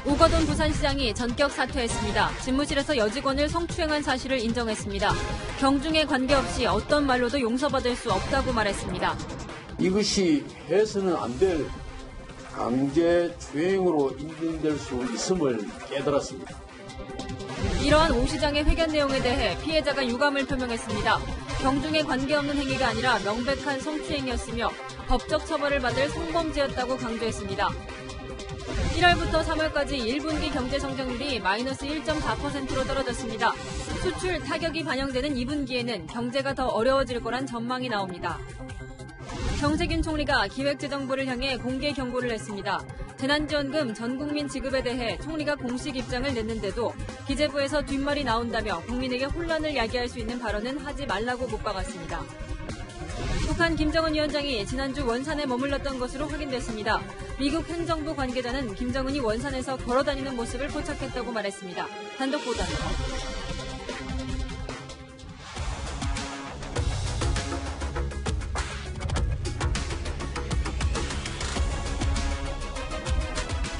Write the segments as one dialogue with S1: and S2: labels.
S1: 오거돈 부산시장이 전격 사퇴했습니다. 집무실에서 여직원을 성추행한 사실을 인정했습니다. 경중에 관계없이 어떤 말로도 용서받을 수 없다고 말했습니다.
S2: 이것이 해서는 안 될 강제추행으로 인정될 수 있음을 깨달았습니다.
S1: 이러한 오 시장의 회견 내용에 대해 피해자가 유감을 표명했습니다. 경중에 관계없는 행위가 아니라 명백한 성추행이었으며 법적 처벌을 받을 성범죄였다고 강조했습니다. 1월부터 3월까지 1분기 경제 성장률이 마이너스 1.4%로 떨어졌습니다. 수출 타격이 반영되는 2분기에는 경제가 더 어려워질 거란 전망이 나옵니다. 정세균 총리가 기획재정부를 향해 공개 경고를 했습니다. 재난지원금 전 국민 지급에 대해 총리가 공식 입장을 냈는데도 기재부에서 뒷말이 나온다며 국민에게 혼란을 야기할 수 있는 발언은 하지 말라고 못 박았습니다. 북한 김정은 위원장이 지난주 원산에 머물렀던 것으로 확인됐습니다. 미국 행정부 관계자는 김정은이 원산에서 걸어다니는 모습을 포착했다고 말했습니다. 단독 보도입니다.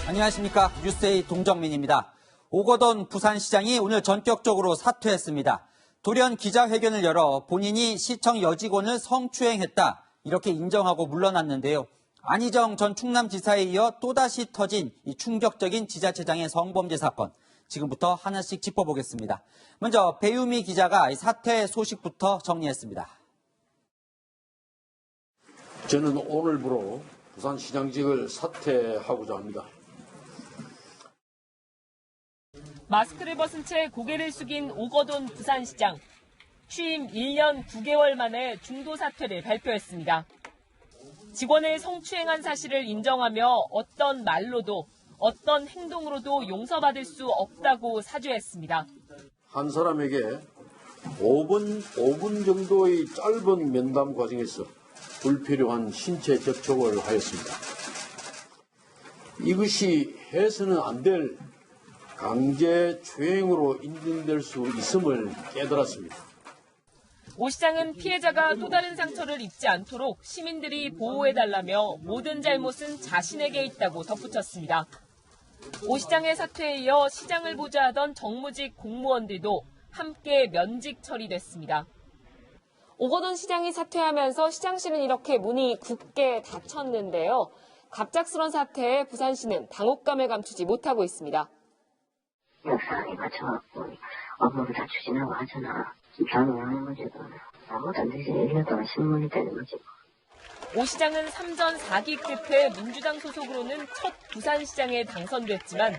S3: 안녕하십니까. 뉴스에이 동정민입니다. 오거돈 부산시장이 오늘 전격적으로 사퇴했습니다. 돌연 기자회견을 열어 본인이 시청 여직원을 성추행했다 이렇게 인정하고 물러났는데요. 안희정 전 충남지사에 이어 또다시 터진 이 충격적인 지자체장의 성범죄 사건. 지금부터 하나씩 짚어보겠습니다. 먼저 배유미 기자가 이 사퇴 소식부터 정리했습니다.
S2: 저는 오늘부로 부산시장직을 사퇴하고자 합니다.
S4: 마스크를 벗은 채 고개를 숙인 오거돈 부산시장. 취임 1년 9개월 만에 중도 사퇴를 발표했습니다. 직원을 성추행한 사실을 인정하며 어떤 말로도 어떤 행동으로도 용서받을 수 없다고 사죄했습니다.
S2: 한 사람에게 5분 정도의 짧은 면담 과정에서 불필요한 신체 접촉을 하였습니다. 이것이 해서는 안 될 강제추행으로 인정될 수 있음을 깨달았습니다.
S4: 오 시장은 피해자가 또 다른 상처를 입지 않도록 시민들이 보호해달라며 모든 잘못은 자신에게 있다고 덧붙였습니다. 오 시장의 사퇴에 이어 시장을 보좌하던 정무직 공무원들도 함께 면직 처리됐습니다. 오거돈 시장이 사퇴하면서 시장실은 이렇게 문이 굳게 닫혔는데요. 갑작스런 사태에 부산시는 당혹감을 감추지 못하고 있습니다.
S5: 상황에 맞춰갖고 업무를 다 추진하고 하잖아. 변호하는 거지. 아무것도 안 되지. 1년 동안 신문이 되는 거지.
S4: 오 시장은 3전 4기 끝에 민주당 소속으로는 첫 부산시장에 당선됐지만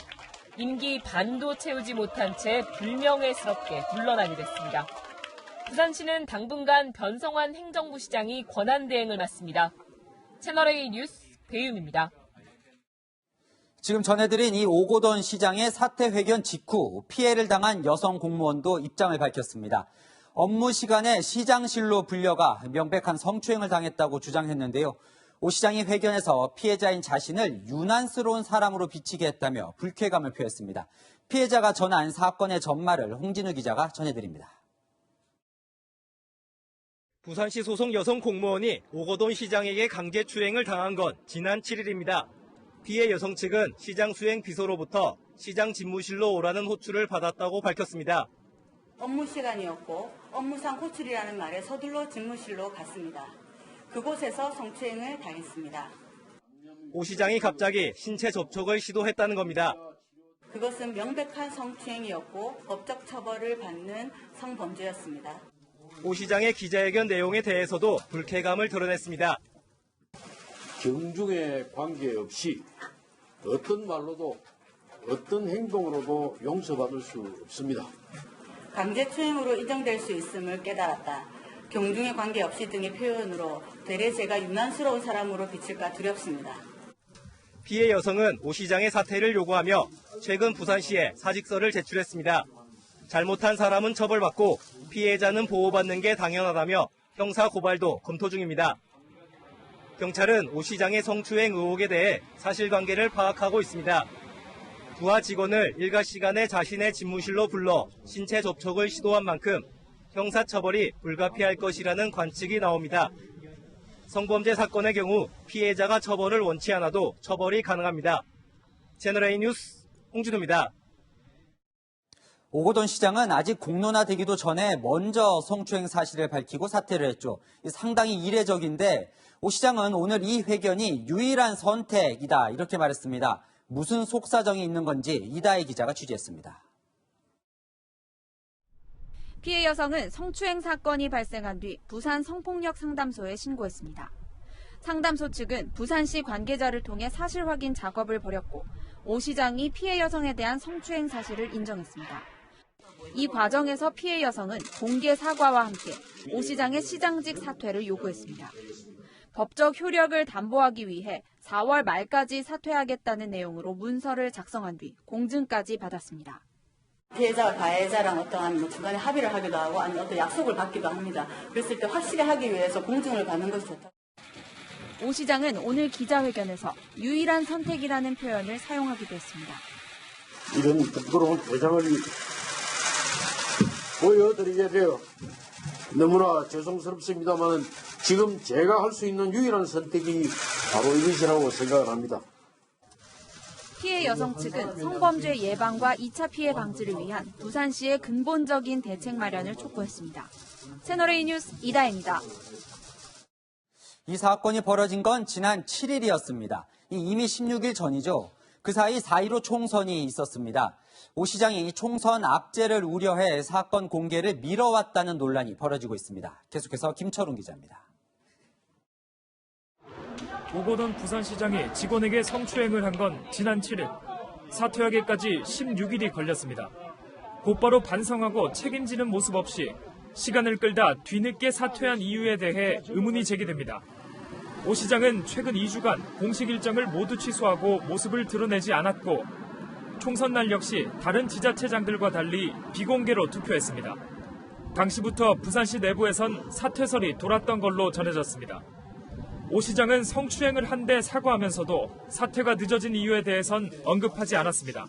S4: 임기 반도 채우지 못한 채 불명예스럽게 물러나게 됐습니다. 부산시는 당분간 변성환 행정부 시장이 권한대행을 맡습니다. 채널A 뉴스 배유미입니다.
S3: 지금 전해드린 이 오거돈 시장의 사퇴 회견 직후 피해를 당한 여성 공무원도 입장을 밝혔습니다. 업무 시간에 시장실로 불려가 명백한 성추행을 당했다고 주장했는데요. 오 시장이 회견에서 피해자인 자신을 유난스러운 사람으로 비치게 했다며 불쾌감을 표했습니다. 피해자가 전한 사건의 전말을 홍진우 기자가 전해드립니다.
S6: 부산시 소속 여성 공무원이 오거돈 시장에게 강제추행을 당한 건 지난 7일입니다. 피해 여성 측은 시장 수행 비서로부터 시장 집무실로 오라는 호출을 받았다고 밝혔습니다.
S7: 업무 시간이었고 업무상 호출이라는 말에 서둘러 집무실로 갔습니다. 그곳에서 성추행을 당했습니다.
S6: 오 시장이 갑자기 신체 접촉을 시도했다는 겁니다.
S7: 그것은 명백한 성추행이었고 법적 처벌을 받는 성범죄였습니다.
S6: 오 시장의 기자회견 내용에 대해서도 불쾌감을 드러냈습니다.
S2: 경중에 관계없이 어떤 말로도 어떤 행동으로도 용서받을 수 없습니다.
S7: 강제추행으로 인정될 수 있음을 깨달았다. 경중에 관계없이 등의 표현으로 되레 제가 유난스러운 사람으로 비칠까 두렵습니다.
S6: 피해 여성은 오 시장의 사퇴를 요구하며 최근 부산시에 사직서를 제출했습니다. 잘못한 사람은 처벌받고 피해자는 보호받는 게 당연하다며 형사 고발도 검토 중입니다. 경찰은 오 시장의 성추행 의혹에 대해 사실관계를 파악하고 있습니다. 부하 직원을 일과 시간에 자신의 집무실로 불러 신체 접촉을 시도한 만큼 형사처벌이 불가피할 것이라는 관측이 나옵니다. 성범죄 사건의 경우 피해자가 처벌을 원치 않아도 처벌이 가능합니다. 채널A 뉴스 홍진호입니다.
S3: 오거돈 시장은 아직 공론화되기도 전에 먼저 성추행 사실을 밝히고 사퇴를 했죠. 상당히 이례적인데 오 시장은 오늘 이 회견이 유일한 선택이다 이렇게 말했습니다. 무슨 속사정이 있는 건지 이다혜 기자가 취재했습니다.
S8: 피해 여성은 성추행 사건이 발생한 뒤 부산 성폭력 상담소에 신고했습니다. 상담소 측은 부산시 관계자를 통해 사실 확인 작업을 벌였고 오 시장이 피해 여성에 대한 성추행 사실을 인정했습니다. 이 과정에서 피해 여성은 공개 사과와 함께 오 시장의 시장직 사퇴를 요구했습니다. 법적 효력을 담보하기 위해 4월 말까지 사퇴하겠다는 내용으로 문서를 작성한 뒤 공증까지 받았습니다.
S7: 피해자와 가해자랑 어떠한 중간에 합의를 하기도 하고 아니면 어떤 약속을 받기도 합니다. 그랬을 때 확실히 하기 위해서 공증을 받는 것이 좋다.
S8: 오 시장은 오늘 기자회견에서 유일한 선택이라는 표현을 사용하기도 했습니다.
S2: 이런 부끄러운 대장을 보여드리게 되어 너무나 죄송스럽습니다만 지금 제가 할 수 있는 유일한 선택이 바로 이것이라고 생각을 합니다.
S8: 피해 여성 측은 성범죄 예방과 2차 피해 방지를 위한 부산시의 근본적인 대책 마련을 촉구했습니다. 채널A 뉴스 이다혜입니다.
S3: 이 사건이 벌어진 건 지난 7일이었습니다. 이미 16일 전이죠. 그 사이 4.15 총선이 있었습니다. 오 시장이 총선 악재를 우려해 사건 공개를 미뤄왔다는 논란이 벌어지고 있습니다. 계속해서 김철웅 기자입니다.
S9: 오거돈 부산시장이 직원에게 성추행을 한 건 지난 7일, 사퇴하기까지 16일이 걸렸습니다. 곧바로 반성하고 책임지는 모습 없이 시간을 끌다 뒤늦게 사퇴한 이유에 대해 의문이 제기됩니다. 오 시장은 최근 2주간 공식 일정을 모두 취소하고 모습을 드러내지 않았고 총선 날 역시 다른 지자체장들과 달리 비공개로 투표했습니다. 당시부터 부산시 내부에선 사퇴설이 돌았던 걸로 전해졌습니다. 오 시장은 성추행을 한 데 사과하면서도 사퇴가 늦어진 이유에 대해선 언급하지 않았습니다.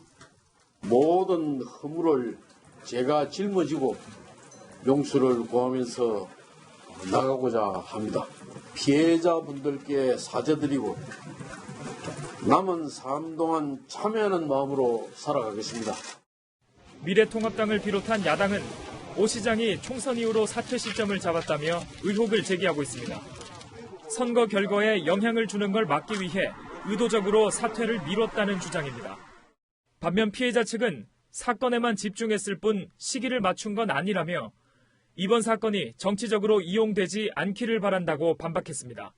S2: 모든 허물을 제가 짊어지고 용서를 구하면서 나가고자 합니다. 피해자분들께 사죄드리고 남은 삶 동안 참여하는 마음으로 살아가겠습니다.
S9: 미래통합당을 비롯한 야당은 오 시장이 총선 이후로 사퇴 시점을 잡았다며 의혹을 제기하고 있습니다. 선거 결과에 영향을 주는 걸 막기 위해 의도적으로 사퇴를 미뤘다는 주장입니다. 반면 피해자 측은 사건에만 집중했을 뿐 시기를 맞춘 건 아니라며 이번 사건이 정치적으로 이용되지 않기를 바란다고 반박했습니다.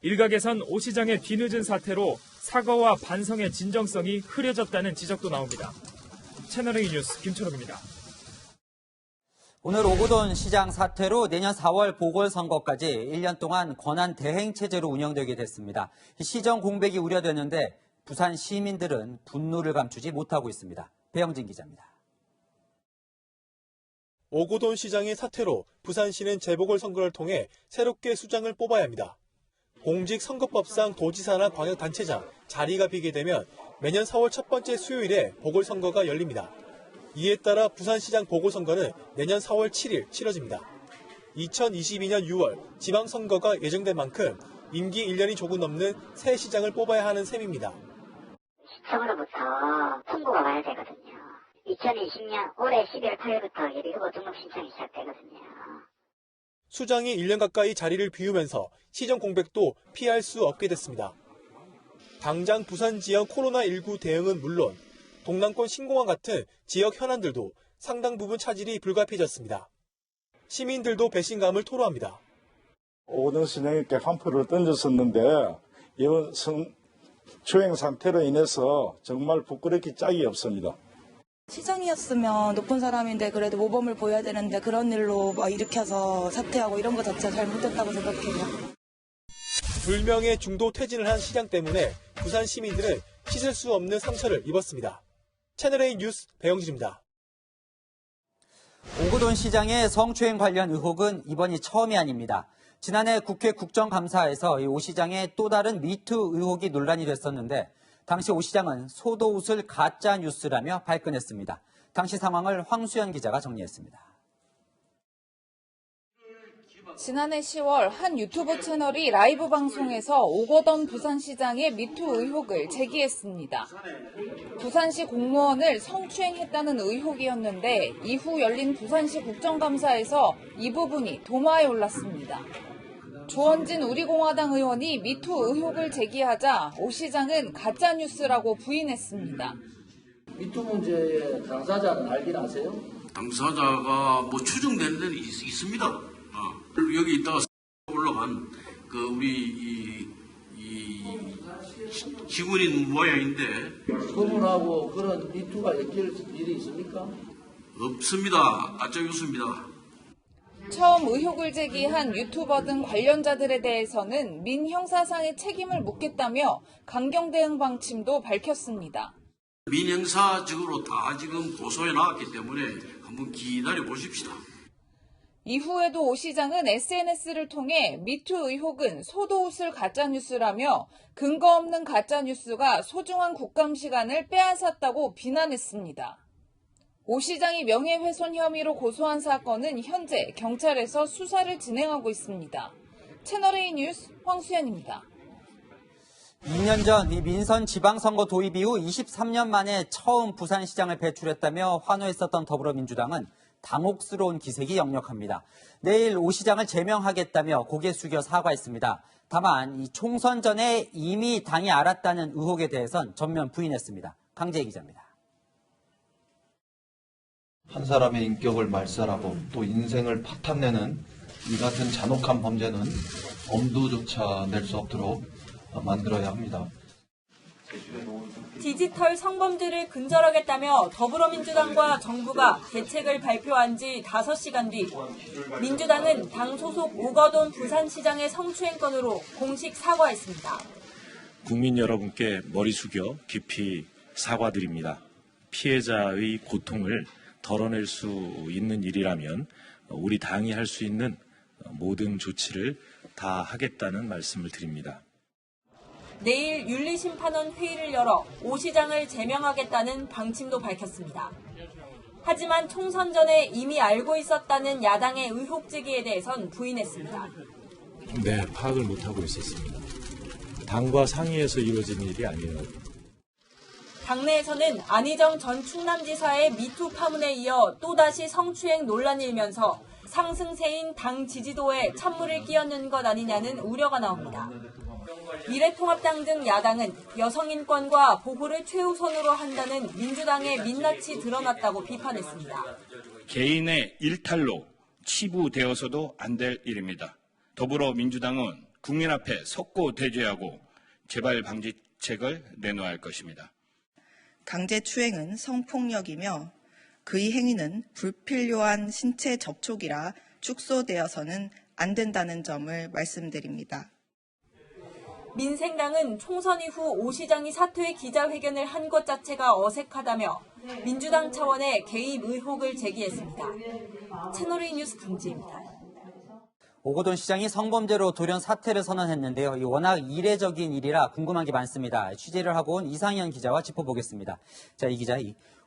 S9: 일각에선 오 시장의 뒤늦은 사퇴로 사과와 반성의 진정성이 흐려졌다는 지적도 나옵니다. 채널A 뉴스 김철욱입니다.
S3: 오늘 오거돈 시장 사퇴로 내년 4월 보궐선거까지 1년 동안 권한 대행 체제로 운영되게 됐습니다. 시정 공백이 우려되는데 부산 시민들은 분노를 감추지 못하고 있습니다. 배영진 기자입니다.
S10: 오거돈 시장의 사퇴로 부산시는 재보궐선거를 통해 새롭게 수장을 뽑아야 합니다. 공직선거법상 도지사나 광역단체장 자리가 비게 되면 매년 4월 첫 번째 수요일에 보궐선거가 열립니다. 이에 따라 부산시장 보궐선거는 내년 4월 7일 치러집니다. 2022년 6월 지방선거가 예정된 만큼 임기 1년이 조금 넘는 새 시장을 뽑아야 하는 셈입니다.
S5: 시청으로부터 통보가 와야 되거든요. 2020년 올해 12월 8일부터 예비후보 등록 신청이 시작되거든요.
S10: 수장이 1년 가까이 자리를 비우면서 시정 공백도 피할 수 없게 됐습니다. 당장 부산 지역 코로나19 대응은 물론 동남권 신공항 같은 지역 현안들도 상당 부분 차질이 불가피해졌습니다. 시민들도 배신감을 토로합니다.
S11: 오거돈 시장에게 한표를 던졌었는데 이번 성추행 사태로 인해서 정말 부끄럽기 짝이 없습니다.
S12: 시장이었으면 높은 사람인데 그래도 모범을 보여야 되는데 그런 일로 막 일으켜서 사퇴하고 이런 거 자체가 잘못됐다고 생각해요.
S10: 불명예 중도 퇴진을 한 시장 때문에 부산 시민들은 씻을 수 없는 상처를 입었습니다. 채널A 뉴스 배영진입니다.
S3: 오거돈 시장의 성추행 관련 의혹은 이번이 처음이 아닙니다. 지난해 국회 국정감사에서 오 시장의 또 다른 미투 의혹이 논란이 됐었는데 당시 오 시장은 소도 웃을 가짜 뉴스라며 발끈했습니다. 당시 상황을 황수연 기자가 정리했습니다.
S8: 지난해 10월 한 유튜브 채널이 라이브 방송에서 오거돈 부산시장의 미투 의혹을 제기했습니다. 부산시 공무원을 성추행했다는 의혹이었는데 이후 열린 부산시 국정감사에서 이 부분이 도마에 올랐습니다. 조원진 우리공화당 의원이 미투 의혹을 제기하자 오 시장은 가짜뉴스라고 부인했습니다.
S13: 미투 문제의 당사자는 알긴 아세요?
S2: 당사자가 뭐 추정되는 데는 있습니다. 여기 있다가 올라간 그 우리 이 직원인 모양인데
S13: 그분하고 그런 미투가 엮일 일이 있습니까?
S2: 없습니다. 가짜뉴스입니다.
S8: 처음 의혹을 제기한 유튜버 등 관련자들에 대해서는 민형사상의 책임을 묻겠다며 강경 대응 방침도 밝혔습니다.
S2: 민형사적으로 다 지금 고소해 나왔기 때문에 한번 기다려 보십시다.
S8: 이후에도 오 시장은 SNS를 통해 미투 의혹은 소도 웃을 가짜뉴스라며 근거 없는 가짜뉴스가 소중한 국감 시간을 빼앗았다고 비난했습니다. 오 시장이 명예훼손 혐의로 고소한 사건은 현재 경찰에서 수사를 진행하고 있습니다. 채널A 뉴스 황수연입니다.
S3: 2년 전 이 민선 지방선거 도입 이후 23년 만에 처음 부산시장을 배출했다며 환호했었던 더불어민주당은 당혹스러운 기색이 역력합니다. 내일 오 시장을 제명하겠다며 고개 숙여 사과했습니다. 다만 이 총선 전에 이미 당이 알았다는 의혹에 대해선 전면 부인했습니다. 강재희 기자입니다.
S14: 한 사람의 인격을 말살하고 또 인생을 파탄내는 이 같은 잔혹한 범죄는 엄두조차 낼 수 없도록 만들어야 합니다.
S1: 디지털 성범죄를 근절하겠다며 더불어민주당과 정부가 대책을 발표한 지 5시간 뒤 민주당은 당 소속 오거돈 부산시장의 성추행 건으로 공식 사과했습니다.
S15: 국민 여러분께 머리 숙여 깊이 사과드립니다. 피해자의 고통을 덜어낼 수 있는 일이라면 우리 당이 할 수 있는 모든 조치를 다 하겠다는 말씀을 드립니다.
S1: 내일 윤리심판원 회의를 열어 오 시장을 제명하겠다는 방침도 밝혔습니다. 하지만 총선 전에 이미 알고 있었다는 야당의 의혹 제기에 대해선 부인했습니다.
S15: 네, 파악을 못하고 있었습니다. 당과 상의해서 이루어진 일이 아니에요.
S1: 당내에서는 안희정 전 충남지사의 미투 파문에 이어 또다시 성추행 논란이 일면서 상승세인 당 지지도에 찬물을 끼얹는 것 아니냐는 우려가 나옵니다. 미래통합당 등 야당은 여성인권과 보호를 최우선으로 한다는 민주당의 민낯이 드러났다고 비판했습니다.
S16: 개인의 일탈로 치부되어서도 안 될 일입니다. 더불어민주당은 국민 앞에 석고 대죄하고 재발 방지책을 내놓아야 할 것입니다.
S12: 강제추행은 성폭력이며 그의 행위는 불필요한 신체 접촉이라 축소되어서는 안 된다는 점을 말씀드립니다.
S1: 민생당은 총선 이후 오 시장이 사퇴 기자회견을 한 것 자체가 어색하다며 민주당 차원의 개입 의혹을 제기했습니다. 채널A 뉴스 강지입니다.
S3: 오거돈 시장이 성범죄로 돌연 사퇴를 선언했는데요. 이 워낙 이례적인 일이라 궁금한 게 많습니다. 취재를 하고 온 이상현 기자와 짚어보겠습니다. 자, 이 기자,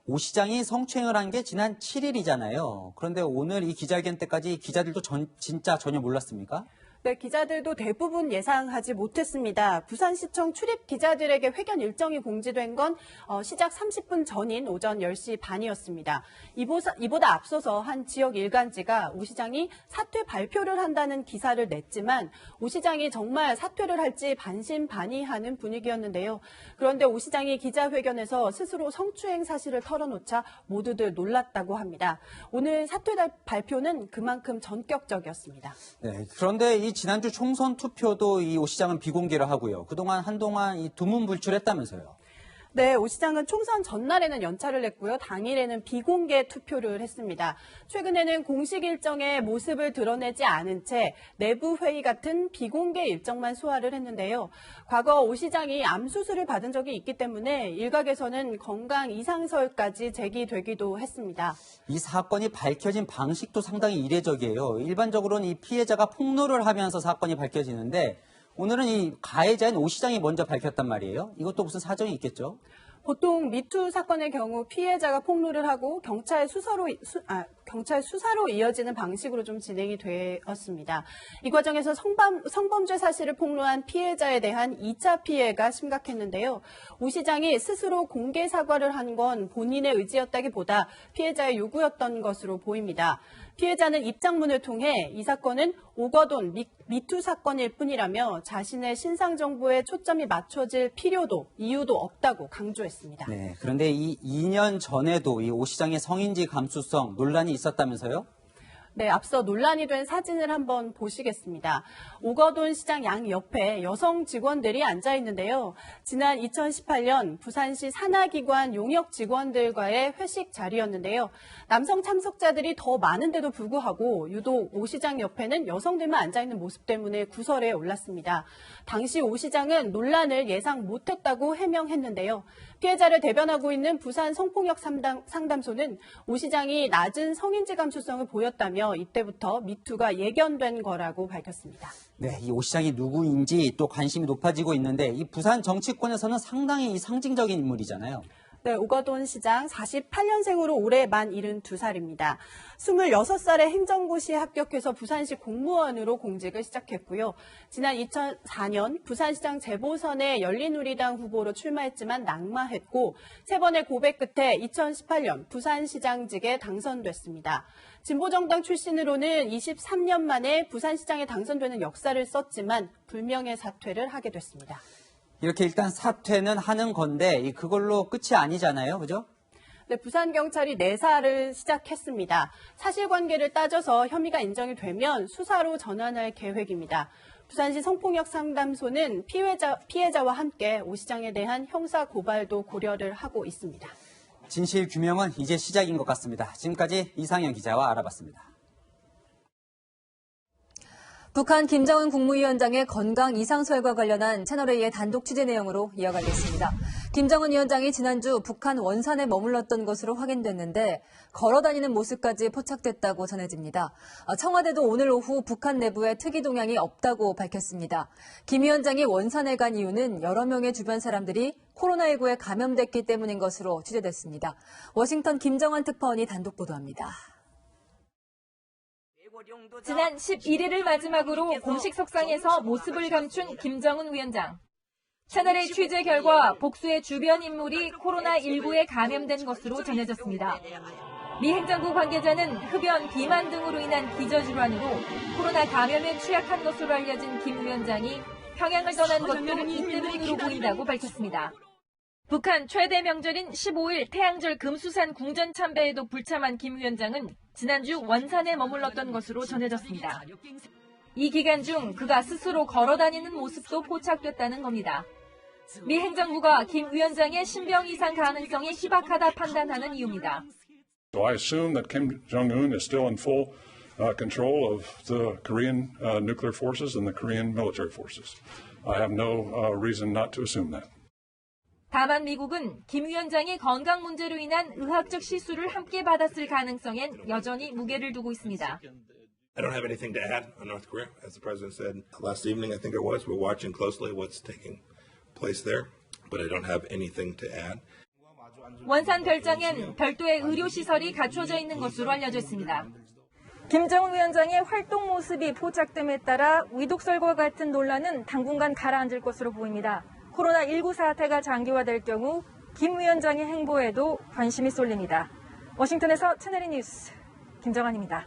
S3: 오 시장이 성추행을 한 게 지난 7일이잖아요. 그런데 오늘 이 기자회견 때까지 기자들도 진짜 전혀 몰랐습니까?
S17: 네, 기자들도 대부분 예상하지 못했습니다. 부산시청 출입 기자들에게 회견 일정이 공지된 건 시작 30분 전인 오전 10시 반이었습니다. 이보다 앞서서 한 지역 일간지가 오 시장이 사퇴 발표를 한다는 기사를 냈지만 오 시장이 정말 사퇴를 할지 반신반의하는 분위기였는데요. 그런데 오 시장이 기자회견에서 스스로 성추행 사실을 털어놓자 모두들 놀랐다고 합니다. 오늘 사퇴 발표는 그만큼 전격적이었습니다.
S3: 네, 그런데 이 지난주 총선 투표도 이 오 시장은 비공개를 하고요. 한동안 이 두문불출했다면서요.
S17: 네, 오 시장은 총선 전날에는 연차를 냈고요. 당일에는 비공개 투표를 했습니다. 최근에는 공식 일정의 모습을 드러내지 않은 채 내부 회의 같은 비공개 일정만 소화를 했는데요. 과거 오 시장이 암 수술을 받은 적이 있기 때문에 일각에서는 건강 이상설까지 제기되기도 했습니다.
S3: 이 사건이 밝혀진 방식도 상당히 이례적이에요. 일반적으로는 이 피해자가 폭로를 하면서 사건이 밝혀지는데 오늘은 이 가해자인 오 시장이 먼저 밝혔단 말이에요. 이것도 무슨 사정이 있겠죠?
S17: 보통 미투 사건의 경우 피해자가 폭로를 하고 경찰 수사로 이어지는 방식으로 좀 진행이 되었습니다. 이 과정에서 성범죄 사실을 폭로한 피해자에 대한 2차 피해가 심각했는데요. 오 시장이 스스로 공개 사과를 한 건 본인의 의지였다기보다 피해자의 요구였던 것으로 보입니다. 피해자는 입장문을 통해 이 사건은 오거돈 미투 사건일 뿐이라며 자신의 신상 정보에 초점이 맞춰질 필요도 이유도 없다고 강조했습니다.
S3: 네, 그런데 이 2년 전에도 이 오 시장의 성인지 감수성 논란이 있었다면서요?
S17: 네, 앞서 논란이 된 사진을 한번 보시겠습니다. 오거돈 시장 양 옆에 여성 직원들이 앉아 있는데요. 지난 2018년 부산시 산하기관 용역 직원들과의 회식 자리였는데요. 남성 참석자들이 더 많은데도 불구하고 유독 오 시장 옆에는 여성들만 앉아 있는 모습 때문에 구설에 올랐습니다. 당시 오 시장은 논란을 예상 못했다고 해명했는데요. 피해자를 대변하고 있는 부산 성폭력 상담소는 오 시장이 낮은 성인지 감수성을 보였다며 이때부터 미투가 예견된 거라고 밝혔습니다.
S3: 네, 이 오 시장이 누구인지 또 관심이 높아지고 있는데 이 부산 정치권에서는 상당히 상징적인 인물이잖아요.
S17: 네, 오거돈 시장 48년생으로 올해 만 72살입니다. 26살에 행정고시에 합격해서 부산시 공무원으로 공직을 시작했고요. 지난 2004년 부산시장 재보선에 열린우리당 후보로 출마했지만 낙마했고 세 번의 고백 끝에 2018년 부산시장직에 당선됐습니다. 진보정당 출신으로는 23년 만에 부산시장에 당선되는 역사를 썼지만 불명예 사퇴를 하게 됐습니다.
S3: 이렇게 일단 사퇴는 하는 건데 그걸로 끝이 아니잖아요, 그죠?
S17: 네, 부산경찰이 내사를 시작했습니다. 사실관계를 따져서 혐의가 인정이 되면 수사로 전환할 계획입니다. 부산시 성폭력 상담소는 피해자와 함께 오 시장에 대한 형사 고발도 고려를 하고 있습니다.
S3: 진실 규명은 이제 시작인 것 같습니다. 지금까지 이상현 기자와 알아봤습니다.
S1: 북한 김정은 국무위원장의 건강 이상설과 관련한 채널A의 단독 취재 내용으로 이어가겠습니다. 김정은 위원장이 지난주 북한 원산에 머물렀던 것으로 확인됐는데 걸어다니는 모습까지 포착됐다고 전해집니다. 청와대도 오늘 오후 북한 내부에 특이 동향이 없다고 밝혔습니다. 김 위원장이 원산에 간 이유는 여러 명의 주변 사람들이 코로나19에 감염됐기 때문인 것으로 취재됐습니다. 워싱턴 김정환 특파원이 단독 보도합니다.
S4: 지난 11일을 마지막으로 공식 석상에서 모습을 감춘 김정은 위원장. 채널의 취재 결과 복수의 주변 인물이 코로나19에 감염된 것으로 전해졌습니다. 미 행정부 관계자는 흡연, 비만 등으로 인한 기저질환으로 코로나 감염에 취약한 것으로 알려진 김 위원장이 평양을 떠난 것도 이 때문으로 보인다고 밝혔습니다. 북한 최대 명절인 15일 태양절 금수산 궁전 참배에도 불참한 김 위원장은 지난주 원산에 머물렀던 것으로 전해졌습니다. 이 기간 중 그가 스스로 걸어다니는 모습도 포착됐다는 겁니다. 미 행정부가 김 위원장의 신병 이상 가능성이 희박하다 판단하는 이유입니다.
S18: So I assume that Kim Jong-un is still in full control of the Korean nuclear forces and the Korean military forces. I have no reason not to assume that.
S4: 다만 미국은 김 위원장이 건강 문제로 인한 의학적 시술을 함께 받았을 가능성엔 여전히 무게를 두고 있습니다.
S19: I don't have anything to add on North Korea. As the president said last evening, I think it was, we're watching closely what's taking place there, but I don't have anything to add.
S4: 원산 별장엔 별도의 의료시설이 갖춰져 있는 것으로 알려져 있습니다. 김정은 위원장의 활동 모습이 포착됨에 따라 위독설과 같은 논란은 당분간 가라앉을 것으로 보입니다. 코로나19 사태가 장기화될 경우 김 위원장의 행보에도 관심이 쏠립니다. 워싱턴에서 채널A 뉴스 김정환입니다.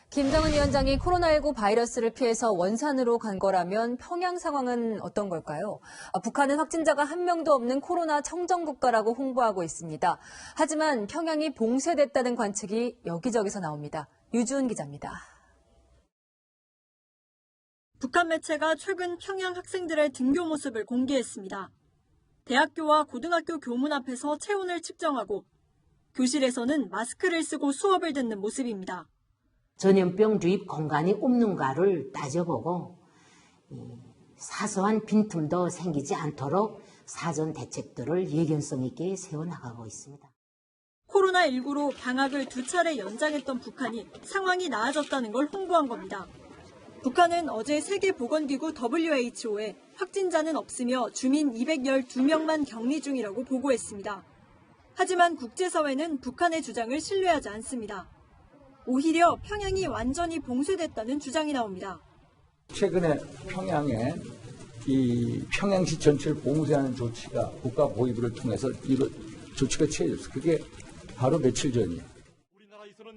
S1: 김정은 위원장이 코로나19 바이러스를 피해서 원산으로 간 거라면 평양 상황은 어떤 걸까요? 북한은 확진자가 한 명도 없는 코로나 청정국가라고 홍보하고 있습니다. 하지만 평양이 봉쇄됐다는 관측이 여기저기서 나옵니다. 유주은 기자입니다.
S20: 북한 매체가 최근 평양 학생들의 등교 모습을 공개했습니다. 대학교와 고등학교 교문 앞에서 체온을 측정하고 교실에서는 마스크를 쓰고 수업을 듣는 모습입니다.
S21: 전염병 주입 공간이 없는가를 따져보고 사소한 빈틈도 생기지 않도록 사전 대책들을 예견성 있게 세워나가고 있습니다.
S20: 코로나19로 방학을 2차례 연장했던 북한이 상황이 나아졌다는 걸 홍보한 겁니다. 북한은 어제 세계보건기구 WHO에 확진자는 없으며 주민 212명만 격리 중이라고 보고했습니다. 하지만 국제사회는 북한의 주장을 신뢰하지 않습니다. 오히려 평양이 완전히 봉쇄됐다는 주장이 나옵니다.
S6: 최근에 평양에 이 평양시 전체를 봉쇄하는 조치가 국가 보위부를 통해서 조치가 취해졌어요. 그게 바로 며칠 전이에요.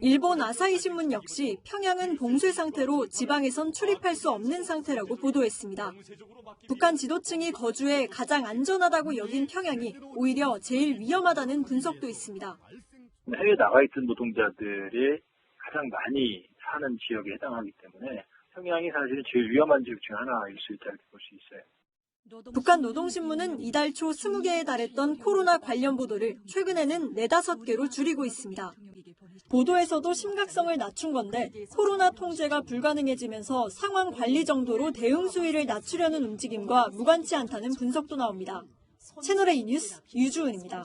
S20: 일본 아사히 신문 역시 평양은 봉쇄 상태로 지방에선 출입할 수 없는 상태라고 보도했습니다. 북한 지도층이 거주해 가장 안전하다고 여긴 평양이 오히려 제일 위험하다는 분석도 있습니다.
S22: 해외에 나가 있던 노동자들이 가장 많이 사는 지역에 해당하기 때문에 평양이 사실은 제일 위험한 지역 중 하나일 수 있다고 볼 수 있어요.
S20: 북한 노동신문은 이달 초 20개에 달했던 코로나 관련 보도를 최근에는 4-5개로 줄이고 있습니다. 보도에서도 심각성을 낮춘 건데 코로나 통제가 불가능해지면서 상황 관리 정도로 대응 수위를 낮추려는 움직임과 무관치 않다는 분석도 나옵니다. 채널A 뉴스 유주은입니다.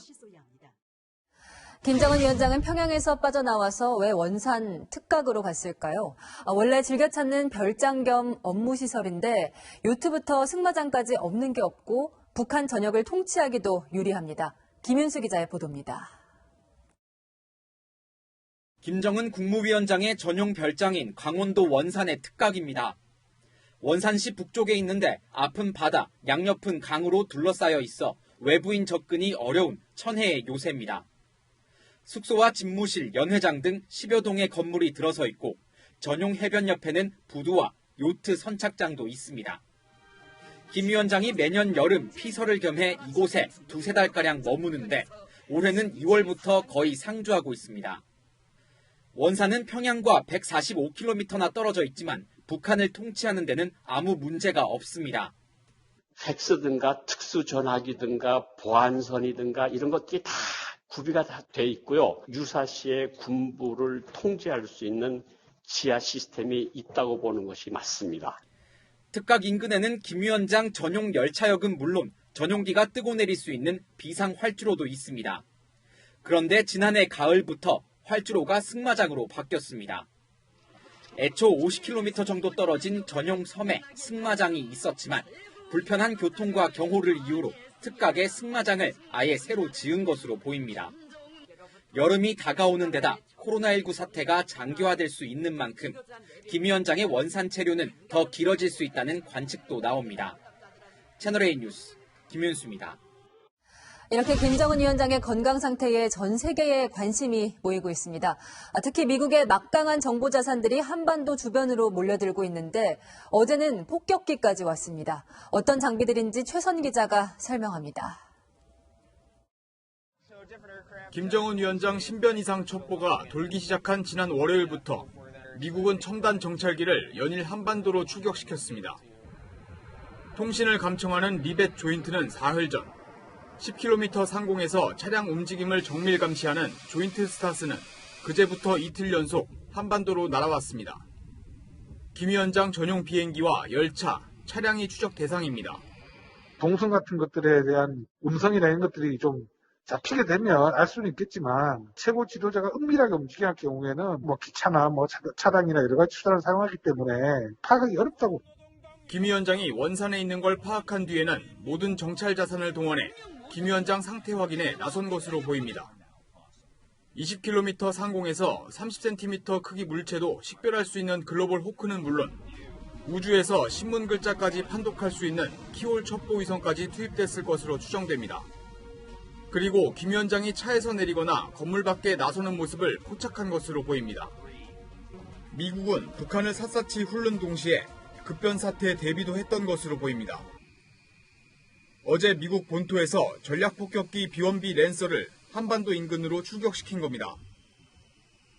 S1: 김정은 위원장은 평양에서 빠져나와서 왜 원산 특각으로 갔을까요? 원래 즐겨 찾는 별장 겸 업무시설인데 요트부터 승마장까지 없는 게 없고 북한 전역을 통치하기도 유리합니다. 김윤수 기자의 보도입니다.
S3: 김정은 국무위원장의 전용 별장인 강원도 원산의 특각입니다. 원산시 북쪽에 있는데 앞은 바다, 양옆은 강으로 둘러싸여 있어 외부인 접근이 어려운 천혜의 요새입니다. 숙소와 집무실, 연회장 등 10여 동의 건물이 들어서 있고 전용 해변 옆에는 부두와 요트 선착장도 있습니다. 김 위원장이 매년 여름 피서를 겸해 이곳에 2-3달가량 머무는데 올해는 2월부터 거의 상주하고 있습니다. 원산은 평양과 145km나 떨어져 있지만 북한을 통치하는 데는 아무 문제가 없습니다.
S23: 팩스든가 특수전화기든가 보안선이든가 이런 것들이 다 구비가 다 돼 있고요. 유사시에 군부를 통제할 수 있는 지하 시스템이 있다고 보는 것이 맞습니다.
S3: 특각 인근에는 김 위원장 전용 열차역은 물론 전용기가 뜨고 내릴 수 있는 비상 활주로도 있습니다. 그런데 지난해 가을부터 활주로가 승마장으로 바뀌었습니다. 애초 50km 정도 떨어진 전용 섬에 승마장이 있었지만 불편한 교통과 경호를 이유로 특각의 승마장을 아예 새로 지은 것으로 보입니다. 여름이 다가오는 데다 코로나19 사태가 장기화될 수 있는 만큼 김 위원장의 원산 체류는 더 길어질 수 있다는 관측도 나옵니다. 채널A 뉴스 김윤수입니다.
S1: 이렇게 김정은 위원장의 건강 상태에 전 세계의 관심이 모이고 있습니다. 특히 미국의 막강한 정보 자산들이 한반도 주변으로 몰려들고 있는데 어제는 폭격기까지 왔습니다. 어떤 장비들인지 최선 기자가 설명합니다.
S24: 김정은 위원장 신변 이상 첩보가 돌기 시작한 지난 월요일부터 미국은 첨단 정찰기를 연일 한반도로 출격시켰습니다. 통신을 감청하는 리벳 조인트는 사흘 전 10km 상공에서 차량 움직임을 정밀 감시하는 조인트 스타스는 그제부터 이틀 연속 한반도로 날아왔습니다. 김 위원장 전용 비행기와 열차, 차량이 추적 대상입니다.
S25: 동선 같은 것들에 대한 음성이나 이런 것들이 좀 잡히게 되면 알 수는 있겠지만 최고 지도자가 은밀하게 움직여야 할 경우에는 기차나 차량이나 여러 가지 수단을 사용하기 때문에 파악하기 어렵다고.
S24: 김 위원장이 원산에 있는 걸 파악한 뒤에는 모든 정찰 자산을 동원해 김 위원장 상태 확인에 나선 것으로 보입니다. 20km 상공에서 30cm 크기 물체도 식별할 수 있는 글로벌 호크는 물론 우주에서 신문 글자까지 판독할 수 있는 키홀 첩보 위성까지 투입됐을 것으로 추정됩니다. 그리고 김 위원장이 차에서 내리거나 건물 밖에 나서는 모습을 포착한 것으로 보입니다. 미국은 북한을 샅샅이 훑는 동시에 급변 사태에 대비도 했던 것으로 보입니다. 어제 미국 본토에서 전략폭격기 B-1B 랜서를 한반도 인근으로 출격시킨 겁니다.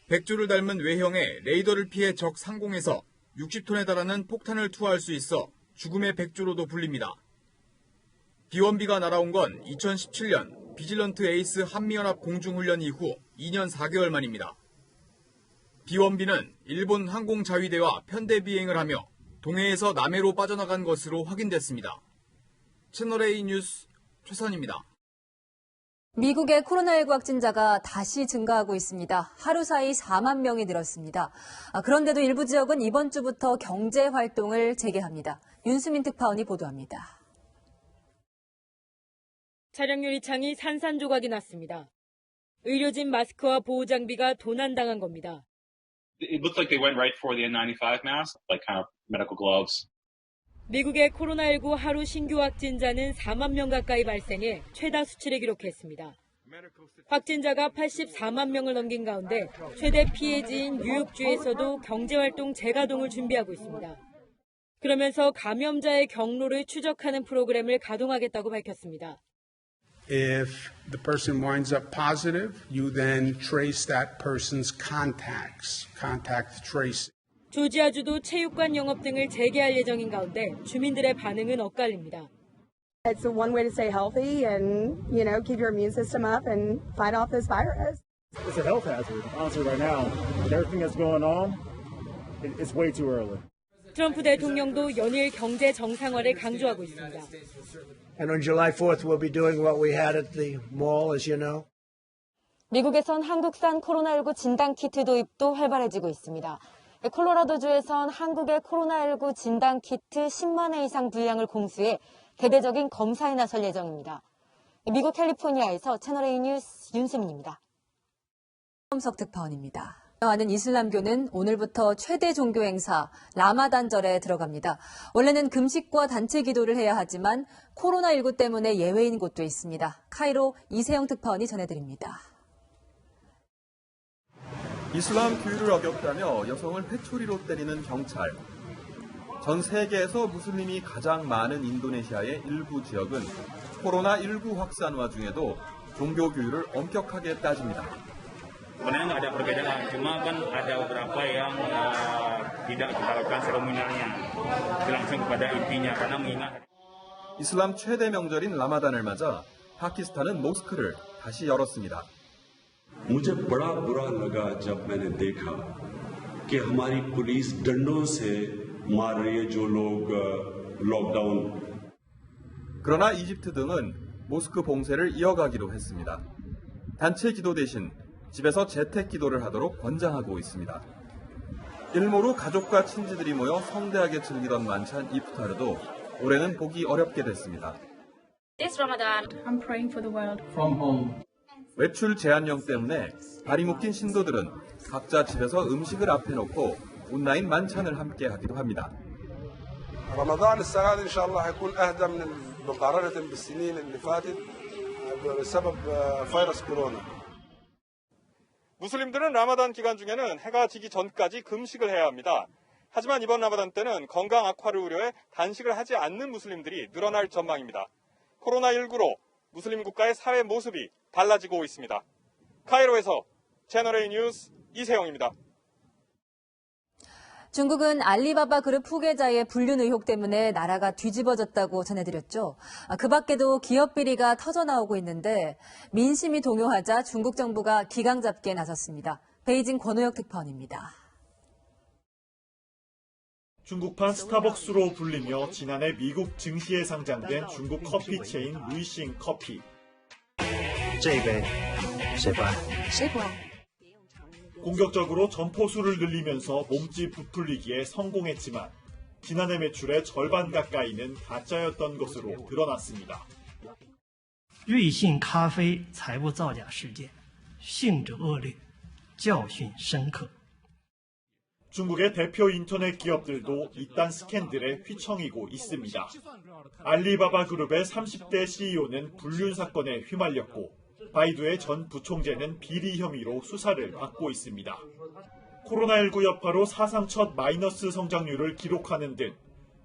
S24: 백조를 닮은 외형의 레이더를 피해 적 상공에서 60톤에 달하는 폭탄을 투하할 수 있어 죽음의 백조로도 불립니다. B-1B가 날아온 건 2017년 비질런트 에이스 한미연합 공중훈련 이후 2년 4개월 만입니다. B-1B는 일본 항공자위대와 편대 비행을 하며 동해에서 남해로 빠져나간 것으로 확인됐습니다. 채널A 뉴스 최선입니다.
S1: 미국의 코로나19 확진자가 다시 증가하고 있습니다. 하루 사이 4만 명이 늘었습니다. 그런데도 일부 지역은 이번 주부터 경제 활동을 재개합니다. 윤수민 특파원이 보도합니다.
S26: 차량 유리창이 산산조각이 났습니다.
S4: 의료진 마스크와 보호 장비가 도난당한 겁니다.
S5: It looks like they went right for the N95 mask, like kind of medical gloves.
S4: 미국의 코로나19 하루 신규 확진자는 4만 명 가까이 발생해 최다 수치를 기록했습니다. 확진자가 84만 명을 넘긴 가운데 최대 피해지인 뉴욕주에서도 경제활동 재가동을 준비하고 있습니다. 그러면서 감염자의 경로를 추적하는 프로그램을 가동하겠다고 밝혔습니다.
S7: If the person winds up positive, you then trace that person's contacts, contact tracing.
S4: 조지아주도 체육관 영업 등을 재개할 예정인 가운데 주민들의 반응은 엇갈립니다.
S9: It's one way to stay healthy and, keep your immune system up and fight off this virus.
S10: It's a health hazard. Honestly, right now, with everything that's going on, it's way too early.
S4: 트럼프 대통령도 연일 경제 정상화를 강조하고 있습니다.
S11: And on July 4th, we'll be doing what we had at the mall, as you know.
S26: 미국에선 한국산 코로나19 진단키트 도입도 활발해지고 있습니다. 콜로라도주에선 한국의 코로나19 진단키트 10만 회 이상 분량을 공수해 대대적인 검사에 나설 예정입니다. 미국 캘리포니아에서 채널A 뉴스 윤수민입니다.
S1: 엄석 특파원입니다. 하는 이슬람교는 오늘부터 최대 종교 행사 라마단절에 들어갑니다. 원래는 금식과 단체 기도를 해야 하지만 코로나19 때문에 예외인 곳도 있습니다. 카이로 이세영 특파원이 전해드립니다.
S27: 이슬람 규율을 어겼다며 여성을 회초리로 때리는 경찰. 전 세계에서 무슬림이 가장 많은 인도네시아의 일부 지역은 코로나19 확산화 중에도 종교 규율을 엄격하게 따집니다.
S28: Sebenarnya nggak ada perbedaan, cuma kan ada beberapa yang tidak kita lakukan seremonialnya, langsung kepada intinya karena mengingat.
S27: 이슬람 최대 명절인 라마단을 맞아 파키스탄은 모스크를 다시 열었습니다.
S29: मुझे बड़ा बुरा लगा जब मैंने देखा कि हमारी पुलिस डंडों से मार रही है जो लोग लॉकडाउन.
S27: 그러나 이집트 등은 모스크 봉쇄를 이어가기로 했습니다. 단체 기도 대신 집에서 재택 기도를 하도록 권장하고 있습니다. 일모로 가족과 친지들이 모여 성대하게 즐기던 만찬 이프타르도 올해는 보기 어렵게 됐습니다.
S30: This Ramadan, I'm praying for the world.
S27: From home. 외출 제한령 때문에 발이 묶인 신도들은 각자 집에서 음식을 앞에 놓고 온라인 만찬을 함께 하기도 합니다.
S31: رمضان السنة دي إن شاء الله هيكون أهدى مقارنة بالسنين اللي فاتت بسبب فيروس كورونا.
S27: 무슬림들은 라마단 기간 중에는 해가 지기 전까지 금식을 해야 합니다. 하지만 이번 라마단 때는 건강 악화를 우려해 단식을 하지 않는 무슬림들이 늘어날 전망입니다. 코로나19로 무슬림 국가의 사회 모습이 달라지고 있습니다. 카이로에서 채널A 뉴스 이세영입니다.
S1: 중국은 알리바바 그룹 후계자의 불륜 의혹 때문에 나라가 뒤집어졌다고 전해드렸죠. 그 밖에도 기업 비리가 터져나오고 있는데 민심이 동요하자 중국 정부가 기강 잡기에 나섰습니다. 베이징 권호혁 특파원입니다.
S32: 중국판 스타벅스로 불리며 지난해 미국 증시에 상장된 중국 커피 체인 루이싱 커피.
S33: 这一杯谁关？
S32: 공격적으로 점포수를 늘리면서 몸집 부풀리기에 성공했지만 지난해 매출의 절반 가까이는 가짜였던 것으로 드러났습니다.
S33: 瑞幸咖啡财务造假事件性质恶劣，教训深刻。
S32: 중국의 대표 인터넷 기업들도 이딴 스캔들에 휘청이고 있습니다. 알리바바 그룹의 30대 CEO는 불륜 사건에 휘말렸고 바이두의 전 부총재는 비리 혐의로 수사를 받고 있습니다. 코로나19 여파로 사상 첫 마이너스 성장률을 기록하는 등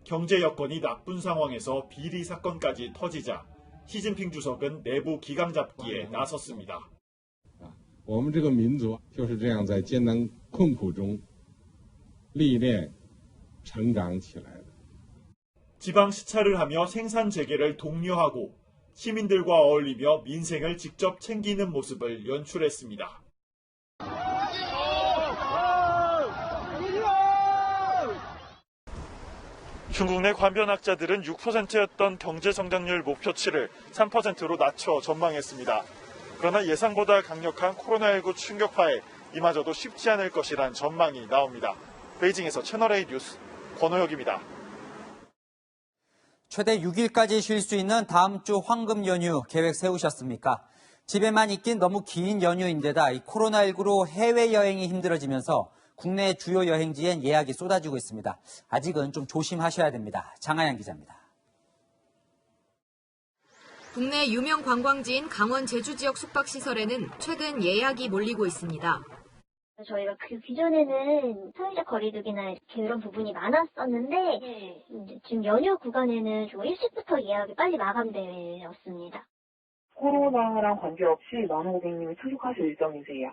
S32: 경제 여건이 나쁜 상황에서 비리 사건까지 터지자 시진핑 주석은 내부 기강 잡기에 나섰습니다.
S34: 我们这个民族就是这样在艰难困苦中历练成长起来的.
S32: 지방 시찰을 하며 생산 재개를 독려하고 시민들과 어울리며 민생을 직접 챙기는 모습을 연출했습니다. 중국 내 관변학자들은 6%였던 경제성장률 목표치를 3%로 낮춰 전망했습니다. 그러나 예상보다 강력한 코로나19 충격파에 이마저도 쉽지 않을 것이란 전망이 나옵니다. 베이징에서 채널A 뉴스 권호혁입니다.
S3: 최대 6일까지 쉴 수 있는 다음 주 황금 연휴 계획 세우셨습니까? 집에만 있긴 너무 긴 연휴인데다 이 코로나19로 해외여행이 힘들어지면서 국내 주요 여행지엔 예약이 쏟아지고 있습니다. 아직은 좀 조심하셔야 됩니다. 장하연 기자입니다.
S2: 국내 유명 관광지인 강원 제주 지역 숙박시설에는 최근 예약이 몰리고 있습니다.
S6: 저희가 그 기존에는 사회적 거리두기나 그런 부분이 많았었는데 지금 연휴 구간에는 좀 일찍부터 예약이 빨리 마감되었습니다.
S8: 코로나랑 관계없이 많은 고객님이 참석하실 일정이세요.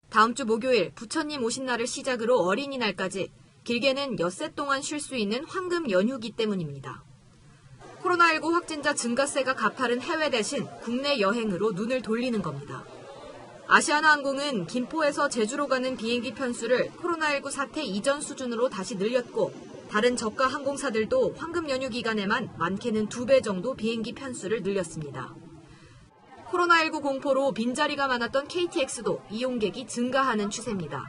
S2: 다음 주 목요일 부처님 오신 날을 시작으로 어린이날까지 길게는 엿새 동안 쉴 수 있는 황금 연휴기 때문입니다. 코로나19 확진자 증가세가 가파른 해외 대신 국내 여행으로 눈을 돌리는 겁니다. 아시아나항공은 김포에서 제주로 가는 비행기 편수를 코로나19 사태 이전 수준으로 다시 늘렸고 다른 저가 항공사들도 황금 연휴 기간에만 많게는 2배 정도 비행기 편수를 늘렸습니다. 코로나19 공포로 빈자리가 많았던 KTX도 이용객이 증가하는 추세입니다.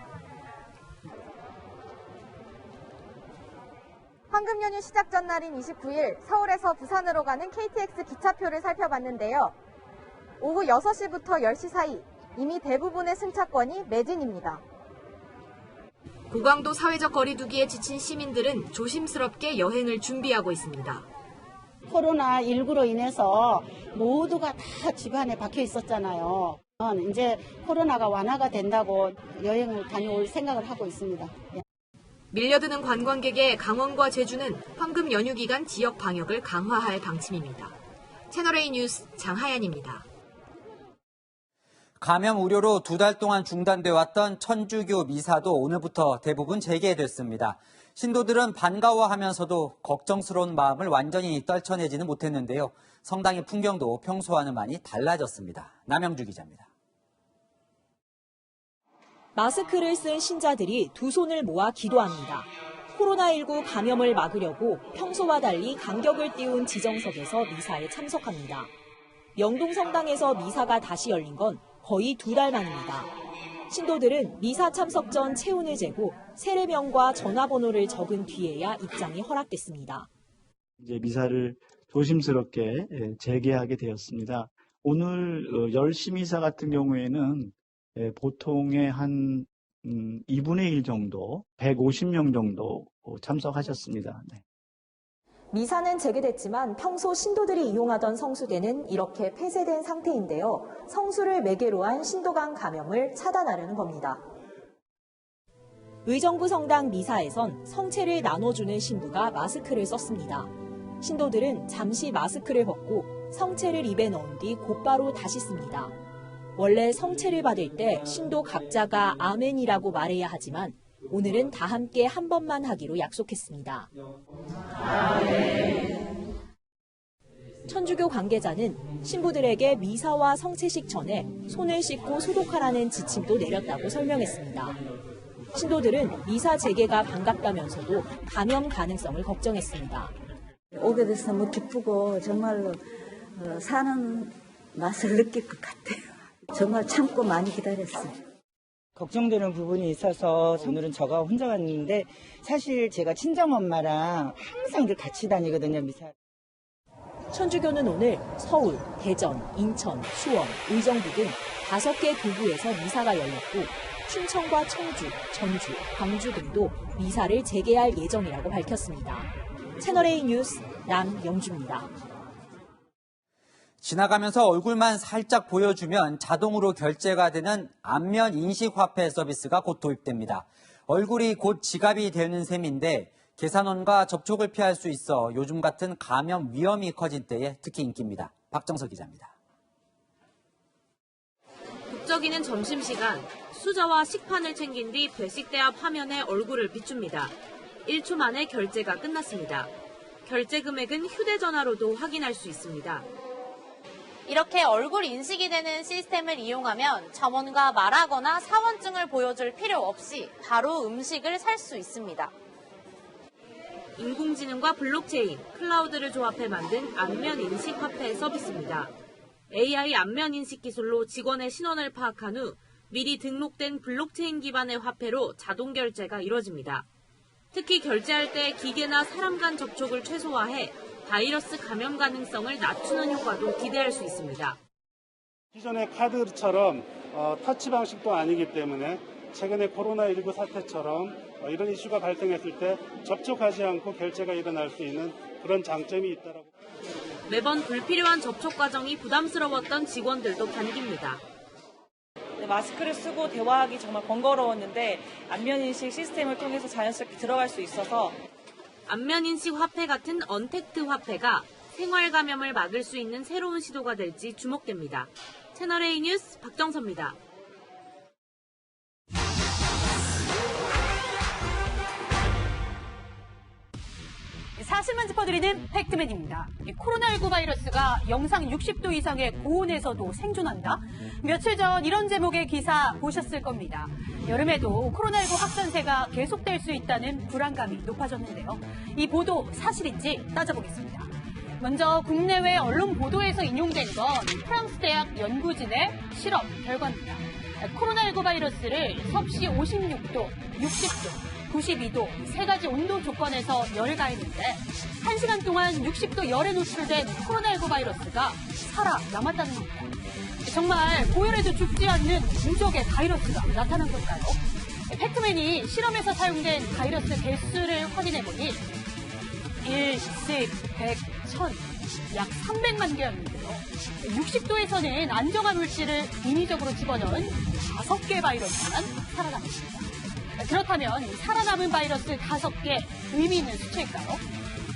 S12: 황금 연휴 시작 전날인 29일 서울에서 부산으로 가는 KTX 기차표를 살펴봤는데요. 오후 6시부터 10시 사이 이미 대부분의 승차권이 매진입니다.
S2: 고강도 사회적 거리두기에 지친 시민들은 조심스럽게 여행을 준비하고 있습니다.
S13: 코로나19로 인해서 모두가 다 집안에 박혀 있었잖아요. 이제 코로나가 완화가 된다고 여행을 다녀올 생각을 하고 있습니다.
S2: 밀려드는 관광객에 강원과 제주는 황금 연휴 기간 지역 방역을 강화할 방침입니다. 채널A 뉴스 장하연입니다.
S3: 감염 우려로 2달 동안 중단돼 왔던 천주교 미사도 오늘부터 대부분 재개됐습니다. 신도들은 반가워하면서도 걱정스러운 마음을 완전히 떨쳐내지는 못했는데요. 성당의 풍경도 평소와는 많이 달라졌습니다. 남영주 기자입니다.
S14: 마스크를 쓴 신자들이 두 손을 모아 기도합니다. 코로나19 감염을 막으려고 평소와 달리 간격을 띄운 지정석에서 미사에 참석합니다. 영동성당에서 미사가 다시 열린 건 거의 2달 만입니다. 신도들은 미사 참석 전 체온을 재고 세례명과 전화번호를 적은 뒤에야 입장이 허락됐습니다.
S15: 이제 미사를 조심스럽게 재개하게 되었습니다. 오늘 10시 미사 같은 경우에는 보통의 한 2분의 1 정도, 150명 정도 참석하셨습니다. 네.
S14: 미사는 재개됐지만 평소 신도들이 이용하던 성수대는 이렇게 폐쇄된 상태인데요. 성수를 매개로 한 신도 간 감염을 차단하려는 겁니다. 의정부 성당 미사에선 성체를 나눠주는 신부가 마스크를 썼습니다. 신도들은 잠시 마스크를 벗고 성체를 입에 넣은 뒤 곧바로 다시 씁니다. 원래 성체를 받을 때 신도 각자가 아멘이라고 말해야 하지만 오늘은 다 함께 한 번만 하기로 약속했습니다. 아멘. 천주교 관계자는 신부들에게 미사와 성체식 전에 손을 씻고 소독하라는 지침도 내렸다고 설명했습니다. 신도들은 미사 재개가 반갑다면서도 감염 가능성을 걱정했습니다.
S16: 오게 돼서 너무 기쁘고 정말로 사는 맛을 느낄 것 같아요. 정말 참고 많이 기다렸어요.
S17: 걱정되는 부분이 있어서 오늘은 저가 혼자 왔는데 사실 제가 친정엄마랑 항상 늘 같이 다니거든요, 미사.
S14: 천주교는 오늘 서울, 대전, 인천, 수원, 의정부 등 5개 도구에서 미사가 열렸고 춘천과 청주, 전주, 광주 등도 미사를 재개할 예정이라고 밝혔습니다. 채널A 뉴스 남영주입니다.
S3: 지나가면서 얼굴만 살짝 보여주면 자동으로 결제가 되는 안면 인식 화폐 서비스가 곧 도입됩니다. 얼굴이 곧 지갑이 되는 셈인데 계산원과 접촉을 피할 수 있어 요즘 같은 감염 위험이 커진 때에 특히 인기입니다. 박정석 기자입니다.
S1: 북적이는 점심시간, 수저와 식판을 챙긴 뒤 배식대 앞 화면에 얼굴을 비춥니다. 1초 만에 결제가 끝났습니다. 결제 금액은 휴대전화로도 확인할 수 있습니다.
S18: 이렇게 얼굴 인식이 되는 시스템을 이용하면 점원과 말하거나 사원증을 보여줄 필요 없이 바로 음식을 살 수 있습니다.
S1: 인공지능과 블록체인, 클라우드를 조합해 만든 안면 인식 화폐 서비스입니다. AI 안면 인식 기술로 직원의 신원을 파악한 후 미리 등록된 블록체인 기반의 화폐로 자동 결제가 이루어집니다. 특히 결제할 때 기계나 사람 간 접촉을 최소화해 바이러스 감염 가능성을 낮추는 효과도 기대할 수 있습니다.
S4: 기존의 카드처럼 터치 방식도 아니기 때문에 최근에 코로나19 사태처럼 이런 이슈가 발생했을 때 접촉하지 않고 결제가 일어날 수 있는 그런 장점이 있다라고.
S18: 매번 불필요한 접촉 과정이 부담스러웠던 직원들도 반깁니다.
S5: 마스크를 쓰고 대화하기 정말 번거로웠는데 안면인식 시스템을 통해서 자연스럽게 들어갈 수 있어서
S18: 안면인식 화폐 같은 언택트 화폐가 생활 감염을 막을 수 있는 새로운 시도가 될지 주목됩니다. 채널A 뉴스 박정서입니다.
S7: 사실만 짚어드리는 팩트맨입니다. 코로나19 바이러스가 영상 60도 이상의 고온에서도 생존한다? 며칠 전 이런 제목의 기사 보셨을 겁니다. 여름에도 코로나19 확산세가 계속될 수 있다는 불안감이 높아졌는데요. 이 보도 사실인지 따져보겠습니다. 먼저 국내외 언론 보도에서 인용된 건 프랑스 대학 연구진의 실험 결과입니다. 코로나19 바이러스를 섭씨 56도, 60도, 92도 세 가지 온도 조건에서 열을 가했는데 1시간 동안 60도 열에 노출된 코로나19 바이러스가 살아남았다는 겁니다. 정말 고열에도 죽지 않는 무적의 바이러스가 나타난 걸까요? 팩트맨이 실험에서 사용된 바이러스 개수를 확인해보니 1, 10, 100, 1000, 약 300만 개였는데요. 60도에서는 안정화 물질을 인위적으로 집어넣은 5개의 바이러스만 살아남았습니다. 그렇다면 살아남은 바이러스 5개 의미 있는 수치일까요?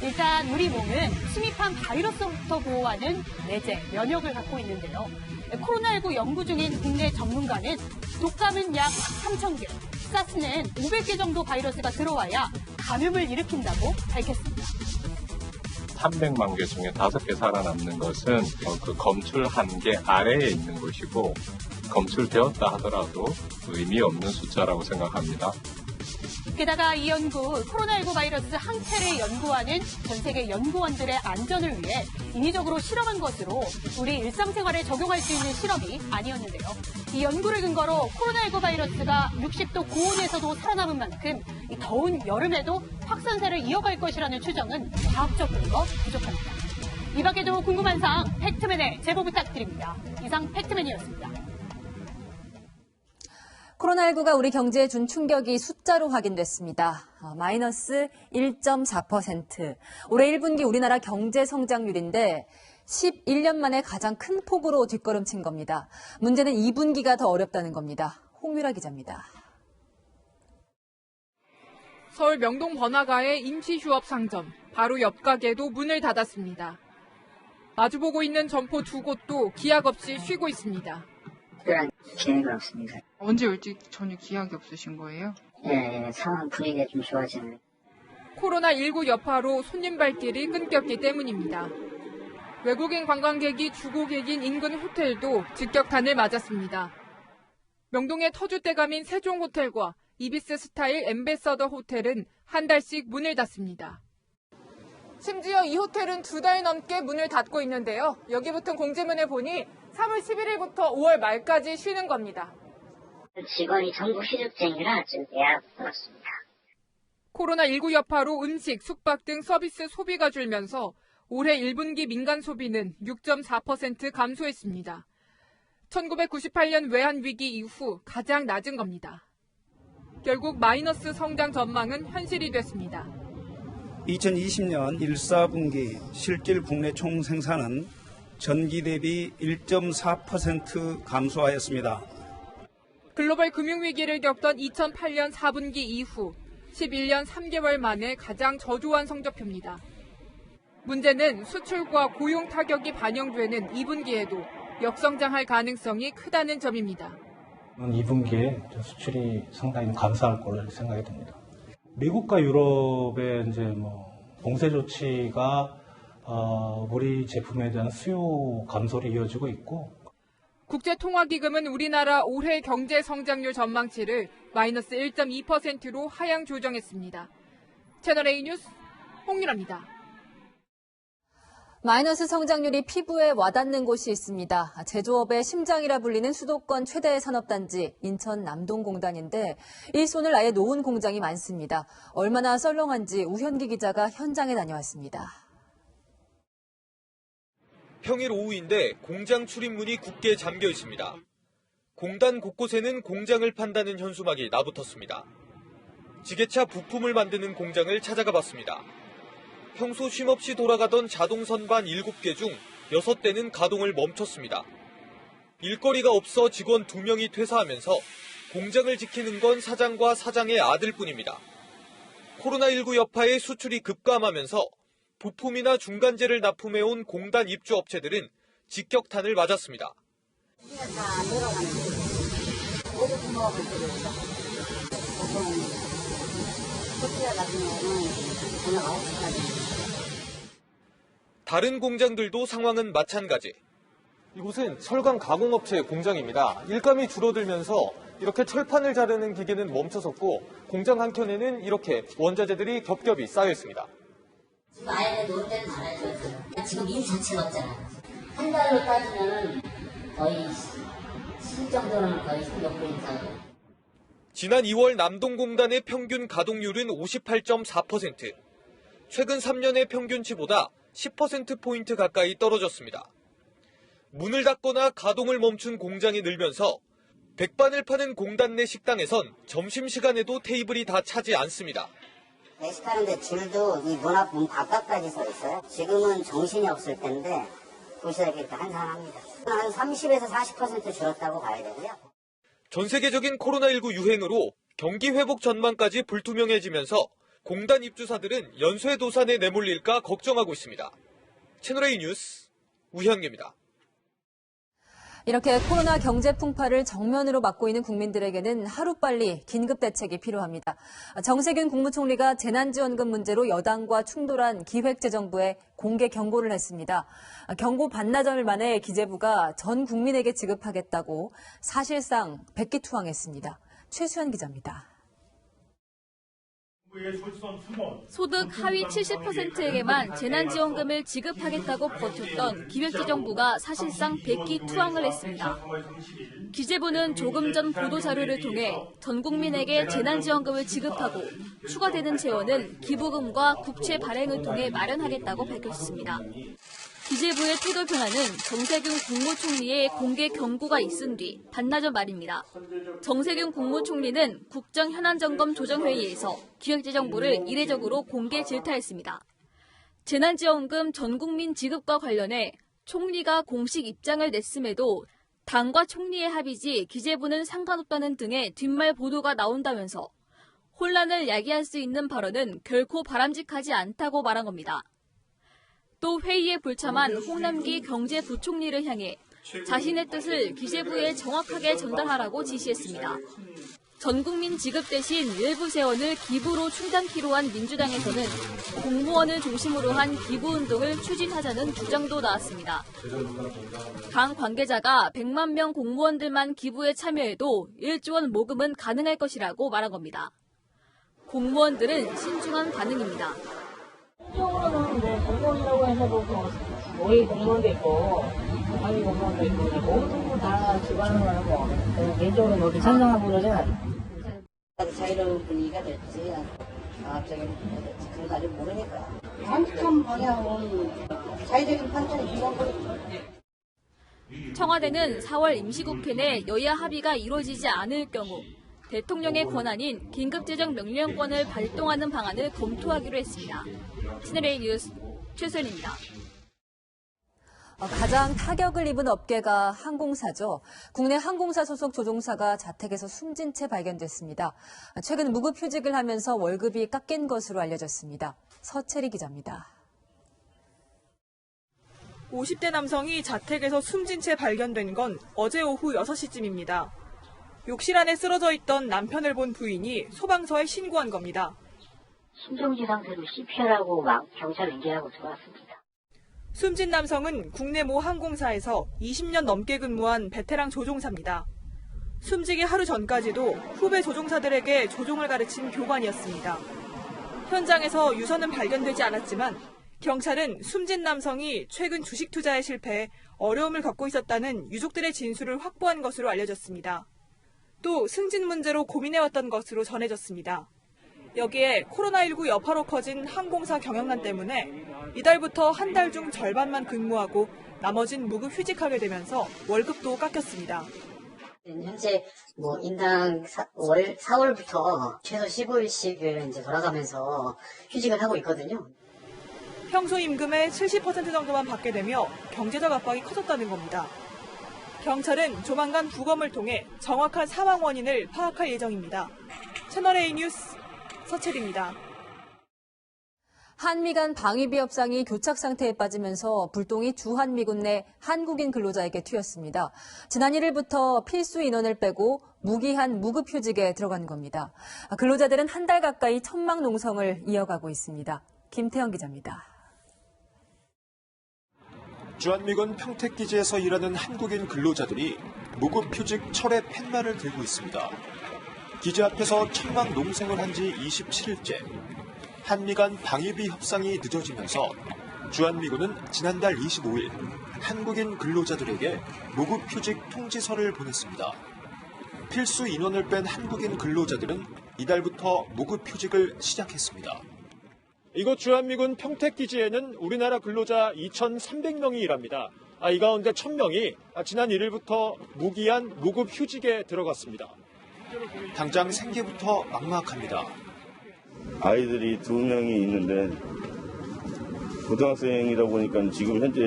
S7: 일단 우리 몸은 침입한 바이러스부터 보호하는 내재, 면역을 갖고 있는데요. 코로나19 연구 중인 국내 전문가는 독감은 약 3,000개, 사스는 500개 정도 바이러스가 들어와야 감염을 일으킨다고 밝혔습니다.
S9: 300만 개 중에 5개 살아남는 것은 그 검출 한계 아래에 있는 것이고 검출되었다 하더라도 의미 없는 숫자라고 생각합니다.
S7: 게다가 이 연구, 코로나19 바이러스 항체를 연구하는 전 세계 연구원들의 안전을 위해 인위적으로 실험한 것으로 우리 일상생활에 적용할 수 있는 실험이 아니었는데요. 이 연구를 근거로 코로나19 바이러스가 60도 고온에서도 살아남은 만큼 이 더운 여름에도 확산세를 이어갈 것이라는 추정은 과학적 근거 부족합니다. 이 밖에도 궁금한 사항 팩트맨에 제보 부탁드립니다. 이상 팩트맨이었습니다.
S1: 코로나19가 우리 경제에 준 충격이 숫자로 확인됐습니다. 마이너스 1.4%. 올해 1분기 우리나라 경제 성장률인데 11년 만에 가장 큰 폭으로 뒷걸음친 겁니다. 문제는 2분기가 더 어렵다는 겁니다. 홍유라 기자입니다.
S10: 서울 명동 번화가의 임시 휴업 상점, 바로 옆 가게도 문을 닫았습니다. 마주보고 있는 점포 2곳도 기약 없이 쉬고 있습니다.
S11: 특별한 기획은 없습니다.
S10: 언제 올지 전혀 기약이 없으신 거예요?
S11: 네, 상황 분위기가 좀 좋아지는.
S10: 코로나19 여파로 손님 발길이 끊겼기 때문입니다. 외국인 관광객이 주고객인 인근 호텔도 직격탄을 맞았습니다. 명동의 터줏대감인 세종호텔과 이비스 스타일 엠베서더 호텔은 한 달씩 문을 닫습니다. 심지어 이 호텔은 2달 넘게 문을 닫고 있는데요. 여기 붙은 공지문을 보니 3월 11일부터 5월 말까지 쉬는 겁니다.
S11: 직원이 전부 휴직쟁이라 지금 예약 받았습니다.
S10: 코로나19 여파로 음식, 숙박 등 서비스 소비가 줄면서 올해 1분기 민간 소비는 6.4% 감소했습니다. 1998년 외환위기 이후 가장 낮은 겁니다. 결국 마이너스 성장 전망은 현실이 됐습니다.
S19: 2020년 1, 4분기 실질 국내 총생산은 전기 대비 1.4% 감소하였습니다.
S10: 글로벌 금융위기를 겪던 2008년 4분기 이후 11년 3개월 만에 가장 저조한 성적표입니다. 문제는 수출과 고용 타격이 반영되는 2분기에도 역성장할 가능성이 크다는 점입니다.
S20: 2분기에 수출이 상당히 감소할 걸로 생각이 듭니다. 미국과 유럽의 봉쇄 조치가 우리 제품에 대한 수요 감소로 이어지고 있고,
S10: 국제통화기금은 우리나라 올해 경제 성장률 전망치를 마이너스 1.2%로 하향 조정했습니다. 채널A 뉴스 홍유라입니다.
S1: 마이너스 성장률이 피부에 와닿는 곳이 있습니다. 제조업의 심장이라 불리는 수도권 최대 산업단지 인천 남동공단인데 이 손을 아예 놓은 공장이 많습니다. 얼마나 썰렁한지 우현기 기자가 현장에 다녀왔습니다.
S21: 평일 오후인데 공장 출입문이 굳게 잠겨 있습니다. 공단 곳곳에는 공장을 판다는 현수막이 나붙었습니다. 지게차 부품을 만드는 공장을 찾아가 봤습니다. 평소 쉼없이 돌아가던 자동 선반 7개 중 6대는 가동을 멈췄습니다. 일거리가 없어 직원 2명이 퇴사하면서 공장을 지키는 건 사장과 사장의 아들뿐입니다. 코로나19 여파에 수출이 급감하면서 부품이나 중간재를 납품해온 공단 입주업체들은 직격탄을 맞았습니다. 다른 공장들도 상황은 마찬가지. 이곳은 철강 가공업체 공장입니다. 일감이 줄어들면서 이렇게 철판을 자르는 기계는 멈춰섰고 공장 한켠에는 이렇게 원자재들이 겹겹이 쌓여 있습니다.
S11: 지금 아예 놓은 데는 많아요. 지금 일 자체가 없잖아요. 한 달로 따지면 거의 10 정도는 거의 16% 이상이에요.
S21: 지난 2월 남동공단의 평균 가동률은 58.4%. 최근 3년의 평균치보다 10%포인트 가까이 떨어졌습니다. 문을 닫거나 가동을 멈춘 공장이 늘면서 백반을 파는 공단 내 식당에선 점심시간에도 테이블이 다 차지 않습니다.
S11: 외식하는데 줄도 이 문 앞 문 바깥까지 서 있어요. 지금은 정신이 없을 텐데 도시락이 한산합니다. 한 30에서 40% 줄었다고 봐야 되고요.
S21: 전 세계적인 코로나19 유행으로 경기 회복 전망까지 불투명해지면서 공단 입주사들은 연쇄 도산에 내몰릴까 걱정하고 있습니다. 채널A 뉴스 우현규입니다.
S1: 이렇게 코로나 경제 풍파를 정면으로 맞고 있는 국민들에게는 하루빨리 긴급 대책이 필요합니다. 정세균 국무총리가 재난지원금 문제로 여당과 충돌한 기획재정부에 공개 경고를 했습니다. 경고 반나절 만에 기재부가 전 국민에게 지급하겠다고 사실상 백기투항했습니다. 최수연 기자입니다.
S22: 소득 하위 70%에게만 재난지원금을 지급하겠다고 버텼던 기획재정부가 사실상 백기투항을 했습니다. 기재부는 조금 전 보도자료를 통해 전 국민에게 재난지원금을 지급하고 추가되는 재원은 기부금과 국채 발행을 통해 마련하겠다고 밝혔습니다. 기재부의 태도 변화는 정세균 국무총리의 공개 경고가 있은 뒤 반나절 말입니다. 정세균 국무총리는 국정현안점검조정회의에서 기획재정부를 이례적으로 공개 질타했습니다. 재난지원금 전국민 지급과 관련해 총리가 공식 입장을 냈음에도 당과 총리의 합의지 기재부는 상관없다는 등의 뒷말 보도가 나온다면서 혼란을 야기할 수 있는 발언은 결코 바람직하지 않다고 말한 겁니다. 또 회의에 불참한 홍남기 경제부총리를 향해 자신의 뜻을 기재부에 정확하게 전달하라고 지시했습니다. 전국민 지급 대신 일부 재원을 기부로 충당키로 한 민주당에서는 공무원을 중심으로 한 기부운동을 추진하자는 주장도 나왔습니다. 당 관계자가 100만 명 공무원들만 기부에 참여해도 1조 원 모금은 가능할 것이라고 말한 겁니다. 공무원들은 신중한 반응입니다.
S23: 한쪽으로는 공무원이라고 해서 모의 공무원도 있고 상위 공무원도 있고 모두 다 기반으로 하고 개인적으로 모두 찬성하고 그러잖아요. 자유로운 분위기가 됐지 과학적인 분위기가 됐지 그런 거 아직 모르니까 산뜻한 방향은 자유적인 판단이 기본거든요.
S22: 청와대는 4월 임시국회 내 여야 합의가 이루어지지 않을 경우 대통령의 권한인 긴급재정 명령권을 발동하는 방안을 검토하기로 했습니다. 채널A 뉴스 최수연입니다.
S1: 가장 타격을 입은 업계가 항공사죠. 국내 항공사 소속 조종사가 자택에서 숨진 채 발견됐습니다. 최근 무급휴직을 하면서 월급이 깎인 것으로 알려졌습니다. 서채리 기자입니다.
S24: 50대 남성이 자택에서 숨진 채 발견된 건 어제 오후 6시쯤입니다. 욕실 안에 쓰러져 있던 남편을 본 부인이 소방서에 신고한 겁니다.
S25: 심정지 상태로 CPR하고 막 경찰 연계하고 들어왔습니다.
S24: 숨진 남성은 국내 모 항공사에서 20년 넘게 근무한 베테랑 조종사입니다. 숨지기 하루 전까지도 후배 조종사들에게 조종을 가르친 교관이었습니다. 현장에서 유서는 발견되지 않았지만 경찰은 숨진 남성이 최근 주식 투자에 실패해 어려움을 겪고 있었다는 유족들의 진술을 확보한 것으로 알려졌습니다. 또 승진 문제로 고민해왔던 것으로 전해졌습니다. 여기에 코로나19 여파로 커진 항공사 경영난 때문에 이달부터 한 달 중 절반만 근무하고 나머진 무급 휴직하게 되면서 월급도 깎였습니다.
S11: 현재 인당 4월부터 최소 15일씩을 이제 돌아가면서 휴직을 하고 있거든요.
S24: 평소 임금의 70% 정도만 받게 되며 경제적 압박이 커졌다는 겁니다. 경찰은 조만간 부검을 통해 정확한 사망 원인을 파악할 예정입니다. 채널A 뉴스 서채리입니다.
S1: 한미 간 방위비 협상이 교착 상태에 빠지면서 불똥이 주한미군 내 한국인 근로자에게 튀었습니다. 지난 1일부터 필수 인원을 빼고 무기한 무급 휴직에 들어간 겁니다. 근로자들은 한 달 가까이 천막 농성을 이어가고 있습니다. 김태형 기자입니다.
S2: 주한미군 평택기지에서 일하는 한국인 근로자들이 무급 휴직 철회 팻말을 들고 있습니다. 기지 앞에서 천막 농성을 한 지 27일째. 한미 간 방위비 협상이 늦어지면서 주한미군은 지난달 25일 한국인 근로자들에게 무급 휴직 통지서를 보냈습니다. 필수 인원을 뺀 한국인 근로자들은 이달부터 무급 휴직을 시작했습니다. 이곳 주한미군 평택기지에는 우리나라 근로자 2,300명이 일합니다. 이 가운데 1,000명이 지난 1일부터 무기한 무급 휴직에 들어갔습니다. 당장 생계부터 막막합니다.
S6: 아이들이 2명이 있는데 고등학생이다 보니까 지금 현재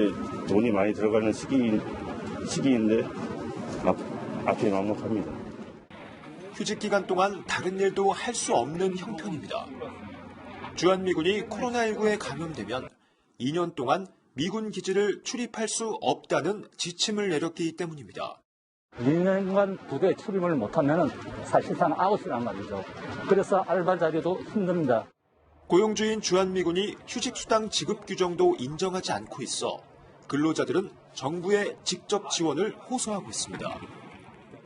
S6: 돈이 많이 들어가는 시기인데 앞이 막막합니다.
S2: 휴직 기간 동안 다른 일도 할 수 없는 형편입니다. 주한미군이 코로나19에 감염되면 2년 동안 미군 기지를 출입할 수 없다는 지침을 내렸기 때문입니다.
S8: 2년간 부대에 출입을 못하면 사실상 아웃이란 말이죠. 그래서 알바 자리도 힘듭니다.
S2: 고용주인 주한미군이 휴직수당 지급 규정도 인정하지 않고 있어 근로자들은 정부의 직접 지원을 호소하고 있습니다.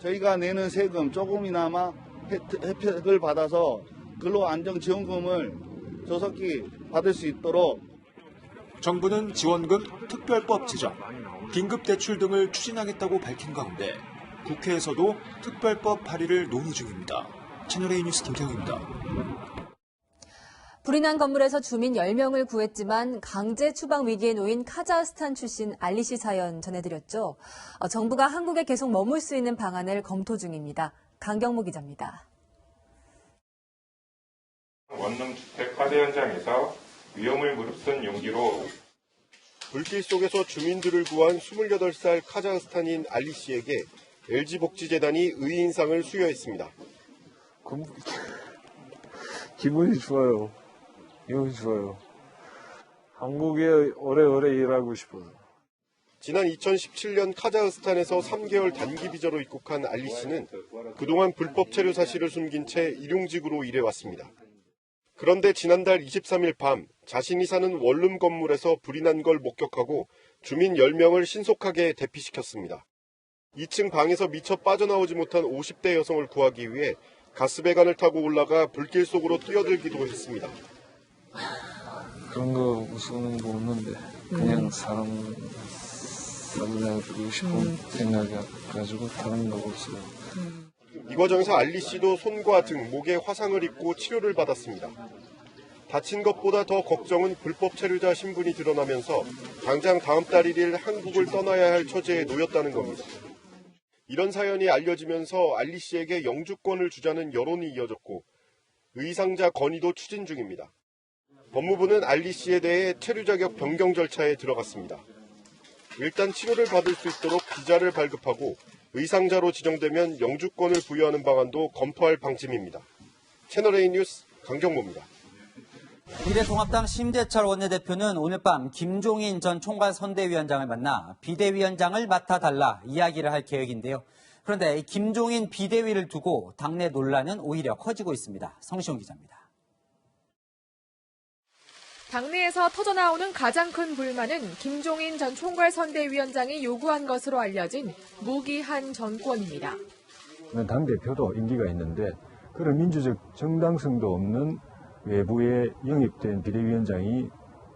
S12: 저희가 내는 세금 조금이나마 혜택을 받아서 근로안정지원금을 조속히 받을 수 있도록
S2: 정부는 지원금, 특별법 제정, 긴급대출 등을 추진하겠다고 밝힌 가운데 국회에서도 특별법 발의를 논의 중입니다. 채널A 뉴스 김태형입니다.
S1: 불이 난 건물에서 주민 10명을 구했지만 강제 추방 위기에 놓인 카자흐스탄 출신 알리 씨 사연 전해드렸죠. 정부가 한국에 계속 머물 수 있는 방안을 검토 중입니다. 강경무 기자입니다.
S13: 원룸주택 화재 현장에서 위험을 무릅쓴 용기로
S26: 불길 속에서 주민들을 구한 28살 카자흐스탄인 알리 씨에게 LG복지재단이 의인상을 수여했습니다.
S27: 기분이 좋아요. 기분이 좋아요. 한국에 오래오래 일하고 싶어서.
S26: 지난 2017년 카자흐스탄에서 3개월 단기 비자로 입국한 알리 씨는 그동안 불법 체류 사실을 숨긴 채 일용직으로 일해왔습니다. 그런데 지난달 23일 밤 자신이 사는 원룸 건물에서 불이 난 걸 목격하고 주민 10명을 신속하게 대피시켰습니다. 2층 방에서 미처 빠져나오지 못한 50대 여성을 구하기 위해 가스배관을 타고 올라가 불길 속으로 뛰어들기도 했습니다.
S27: 그런 거 무서운 거 없는데 그냥 사람 살려주고 싶은 생각이 가지고 다른 거 없어요.
S26: 이 과정에서 알리 씨도 손과 등, 목에 화상을 입고 치료를 받았습니다. 다친 것보다 더 걱정은 불법 체류자 신분이 드러나면서 당장 다음 달 1일 한국을 떠나야 할 처지에 놓였다는 겁니다. 이런 사연이 알려지면서 알리 씨에게 영주권을 주자는 여론이 이어졌고 의상자 건의도 추진 중입니다. 법무부는 알리 씨에 대해 체류 자격 변경 절차에 들어갔습니다. 일단 치료를 받을 수 있도록 비자를 발급하고 의상자로 지정되면 영주권을 부여하는 방안도 검토할 방침입니다. 채널A 뉴스 강정모입니다.
S3: 미래통합당 심재철 원내대표는 오늘 밤 김종인 전 총괄 선대위원장을 만나 비대위원장을 맡아달라 이야기를 할 계획인데요. 그런데 김종인 비대위를 두고 당내 논란은 오히려 커지고 있습니다. 성시용 기자입니다.
S10: 당내에서 터져나오는 가장 큰 불만은 김종인 전 총괄 선대위원장이 요구한 것으로 알려진 무기한 정권입니다.
S28: 당대표도 임기가 있는데 그런 민주적 정당성도 없는 외부에 영입된 비대위원장이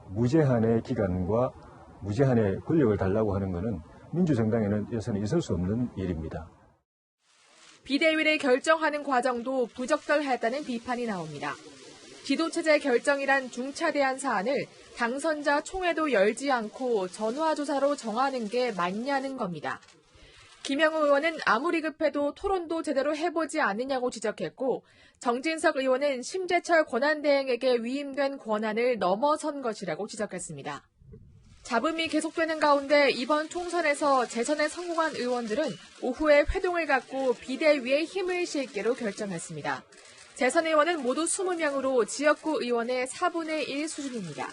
S28: 무제한의 기간과 무제한의 권력을 달라고 하는 것은 민주정당에는 여서는 있을 수 없는 일입니다.
S10: 비대위를 결정하는 과정도 부적절했다는 비판이 나옵니다. 지도체제 결정이란 중차대한 사안을 당선자 총회도 열지 않고 전화조사로 정하는 게 맞냐는 겁니다. 김영우 의원은 아무리 급해도 토론도 제대로 해보지 않느냐고 지적했고, 정진석 의원은 심재철 권한대행에게 위임된 권한을 넘어선 것이라고 지적했습니다. 잡음이 계속되는 가운데 이번 총선에서 재선에 성공한 의원들은 오후에 회동을 갖고 비대위에 힘을 실기로 결정했습니다. 재선 의원은 모두 20명으로 지역구 의원의 4분의 1 수준입니다.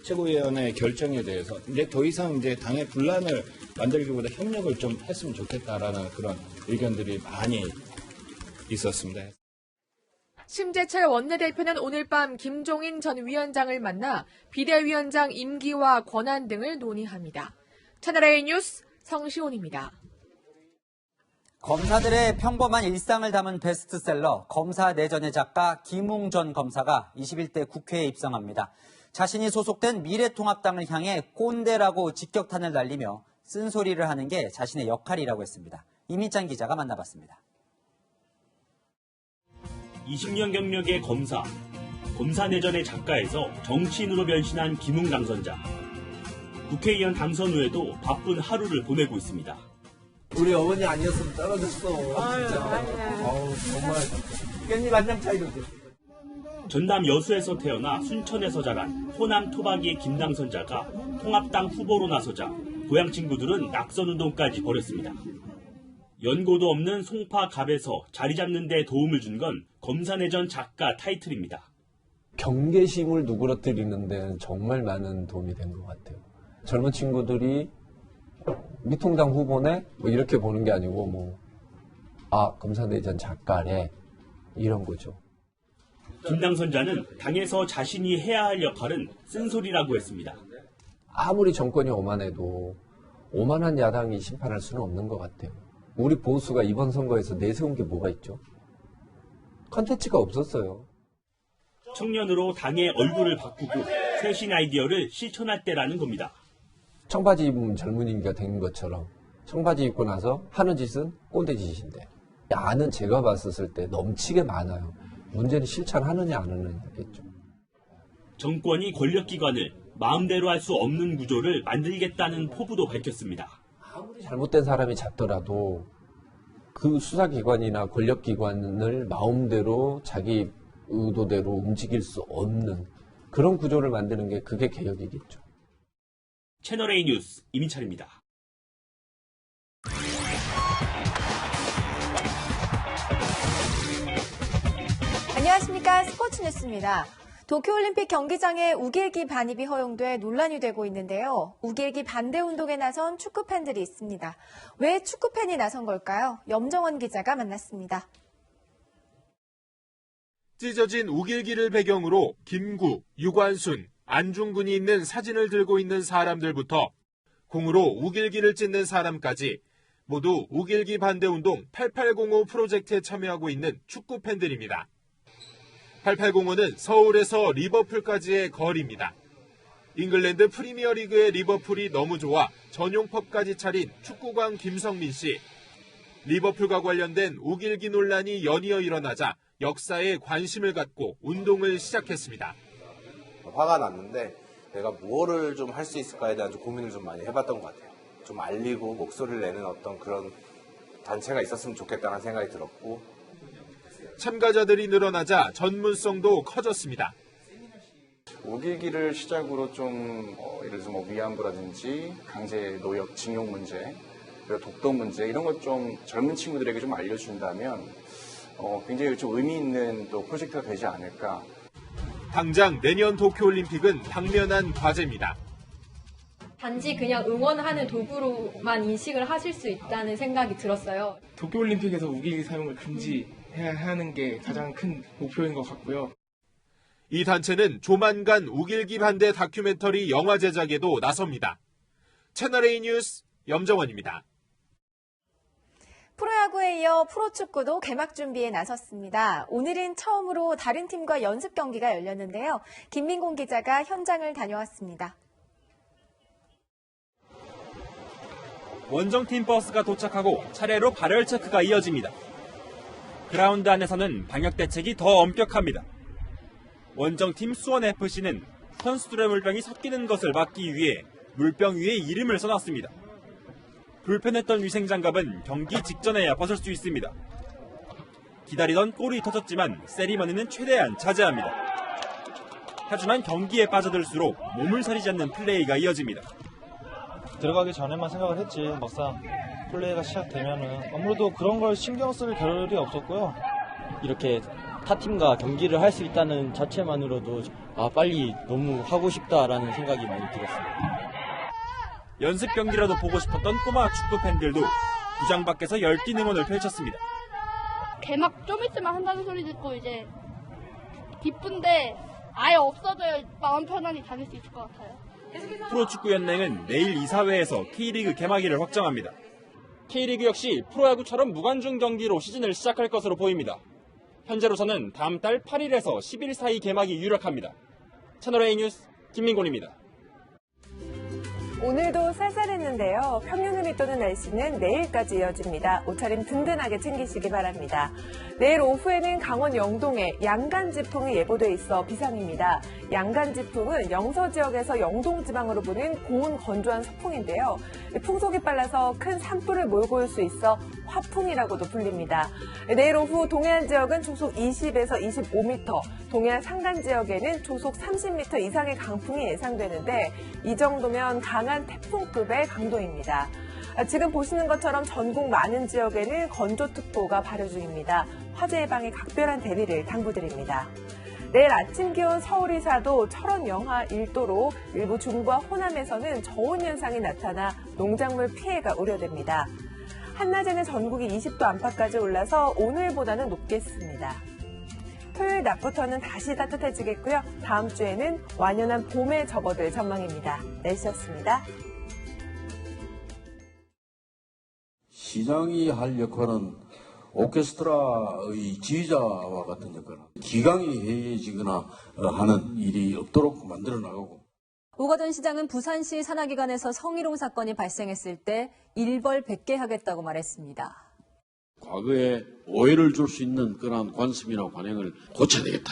S4: 최고위원회 결정에 대해서 이제 더 이상 이제 당의 분란을 만들기보다 협력을 좀 했으면 좋겠다라는 그런 의견들이 많이 있었습니다.
S10: 심재철 원내대표는 오늘 밤 김종인 전 위원장을 만나 비대위원장 임기와 권한 등을 논의합니다. 채널A 뉴스 성시온입니다.
S3: 검사들의 평범한 일상을 담은 베스트셀러 검사 내전의 작가 김웅 전 검사가 21대 국회에 입성합니다. 자신이 소속된 미래통합당을 향해 꼰대라고 직격탄을 날리며 쓴소리를 하는 게 자신의 역할이라고 했습니다. 이민찬 기자가 만나봤습니다.
S5: 20년 경력의 검사 내전의 작가에서 정치인으로 변신한 김웅 당선자. 국회의원 당선 후에도 바쁜 하루를 보내고 있습니다.
S9: 우리 어머니 아니었으면 떨어졌어. 진짜. 정말 깻잎 한 장 차이도 돼.
S5: 전남 여수에서 태어나 순천에서 자란 호남 토박이의 김 당선자가 통합당 후보로 나서자 고향 친구들은 낙선운동까지 벌였습니다. 연고도 없는 송파 갑에서 자리 잡는 데 도움을 준 건 검사내전 작가 타이틀입니다.
S14: 경계심을 누그러뜨리는 데는 정말 많은 도움이 된 것 같아요. 젊은 친구들이 미통당 후보네? 뭐 이렇게 보는 게 아니고 검사내전 작가래 이런 거죠.
S5: 김 당선자는 당에서 자신이 해야 할 역할은 쓴소리라고 했습니다.
S14: 아무리 정권이 오만해도 오만한 야당이 심판할 수는 없는 것 같아요. 우리 보수가 이번 선거에서 내세운 게 뭐가 있죠? 컨텐츠가 없었어요.
S5: 청년으로 당의 얼굴을 바꾸고 쇄신 아이디어를 실천할 때라는 겁니다.
S14: 청바지 입으면 젊은이가 된 것처럼 청바지 입고 나서 하는 짓은 꼰대 짓인데 안은 제가 봤었을 때 넘치게 많아요. 문제는 실천하느냐 안 하느냐겠죠.
S5: 정권이 권력기관을 마음대로 할 수 없는 구조를 만들겠다는 포부도 밝혔습니다.
S14: 아무리 잘못된 사람이 잡더라도 그 수사기관이나 권력기관을 마음대로 자기 의도대로 움직일 수 없는 그런 구조를 만드는 게 그게 개혁이겠죠.
S5: 채널A 뉴스 이민철입니다.
S15: 안녕하십니까. 스포츠 뉴스입니다. 도쿄올림픽 경기장에 우길기 반입이 허용돼 논란이 되고 있는데요. 우길기 반대 운동에 나선 축구 팬들이 있습니다. 왜 축구 팬이 나선 걸까요? 염정원 기자가 만났습니다.
S16: 찢어진 우길기를 배경으로 김구, 유관순, 안중근이 있는 사진을 들고 있는 사람들부터 공으로 우길기를 찢는 사람까지 모두 우길기 반대운동 8805 프로젝트에 참여하고 있는 축구 팬들입니다. 8805는 서울에서 리버풀까지의 거리입니다. 잉글랜드 프리미어리그의 리버풀이 너무 좋아 전용 펍까지 차린 축구광 김성민 씨. 리버풀과 관련된 우길기 논란이 연이어 일어나자 역사에 관심을 갖고 운동을 시작했습니다.
S17: 화가 났는데 내가 무엇을 좀 할 수 있을까에 대한 고민을 좀 많이 해봤던 것 같아요. 좀 알리고 목소리를 내는 어떤 그런 단체가 있었으면 좋겠다는 생각이 들었고
S16: 참가자들이 늘어나자 전문성도 커졌습니다.
S18: 우길기를 시작으로 좀 예를 들어서 위안부라든지 강제 노역 징용 문제, 그리고 독도 문제 이런 것 좀 젊은 친구들에게 좀 알려준다면 굉장히 좀 의미 있는 또 프로젝트가 되지 않을까.
S16: 당장 내년 도쿄올림픽은 당면한 과제입니다.
S29: 단지 그냥 응원하는 도구로만 인식을 하실 수 있다는 생각이 들었어요.
S30: 도쿄올림픽에서 우길기 사용을 금지해야 하는 게 가장 큰 목표인 것 같고요.
S16: 이 단체는 조만간 우길기 반대 다큐멘터리 영화 제작에도 나섭니다. 채널A 뉴스 염정원입니다.
S15: 프로야구에 이어 프로축구도 개막 준비에 나섰습니다. 오늘은 처음으로 다른 팀과 연습 경기가 열렸는데요. 김민공 기자가 현장을 다녀왔습니다.
S31: 원정팀 버스가 도착하고 차례로 발열 체크가 이어집니다. 그라운드 안에서는 방역 대책이 더 엄격합니다. 원정팀 수원FC는 선수들의 물병이 섞이는 것을 막기 위해 물병 위에 이름을 써놨습니다. 불편했던 위생장갑은 경기 직전에야 벗을 수 있습니다. 기다리던 골이 터졌지만 세리머니는 최대한 자제합니다. 하지만 경기에 빠져들수록 몸을 사리지 않는 플레이가 이어집니다.
S6: 들어가기 전에만 생각을 했지 막상 플레이가 시작되면은 아무래도 그런 걸 신경 쓸 겨를이 없었고요.
S7: 이렇게 타팀과 경기를 할 수 있다는 자체만으로도 빨리 너무 하고 싶다라는 생각이 많이 들었습니다.
S31: 연습 경기라도 보고 싶었던 꼬마 축구 팬들도 구장 밖에서 열띤 응원을 펼쳤습니다.
S8: 개막 좀 있으면 한다는 소리 듣고 이제 기쁜데 아예 없어져야 마음 편안히 다닐 수 있을 것 같아요.
S31: 프로축구연맹은 내일 이사회에서 K리그 개막일을 확정합니다. K리그 역시 프로야구처럼 무관중 경기로 시즌을 시작할 것으로 보입니다. 현재로서는 다음 달 8일에서 10일 사이 개막이 유력합니다. 채널A 뉴스 김민곤입니다.
S11: 오늘도 쌀쌀했는데요. 평년을 밑도는 날씨는 내일까지 이어집니다. 옷차림 든든하게 챙기시기 바랍니다. 내일 오후에는 강원 영동에 양간지풍이 예보돼 있어 비상입니다. 양간지풍은 영서 지역에서 영동 지방으로 부는 고온 건조한 서풍인데요. 풍속이 빨라서 큰 산불을 몰고 올 수 있어 화풍이라고도 불립니다. 내일 오후 동해안 지역은 초속 20에서 25m, 동해안 상간 지역에는 초속 30m 이상의 강풍이 예상되는데 이 정도면 강한 태풍급의 강도입니다. 지금 보시는 것처럼 전국 많은 지역에는 건조특보가 발효 중입니다. 화재 예방에 각별한 대비를 당부드립니다. 내일 아침 기온 서울이 4도, 철원 영하 1도로 일부 중부와 호남에서는 저온 현상이 나타나 농작물 피해가 우려됩니다. 한낮에는 전국이 20도 안팎까지 올라서 오늘보다는 높겠습니다. 토요일 낮부터는 다시 따뜻해지겠고요. 다음 주에는 완연한 봄에 접어들 전망입니다. 날씨였습니다.
S19: 시장이 할 역할은 오케스트라의 지휘자와 같은 역할, 기강이 해지거나 하는 일이 없도록 만들어 나가고.
S1: 오거돈 시장은 부산시 산하기관에서 성희롱 사건이 발생했을 때 일벌백계 하겠다고 말했습니다.
S20: 과거에 오해를 줄 수 있는 그러한 관습이나 관행을 고쳐야 되겠다.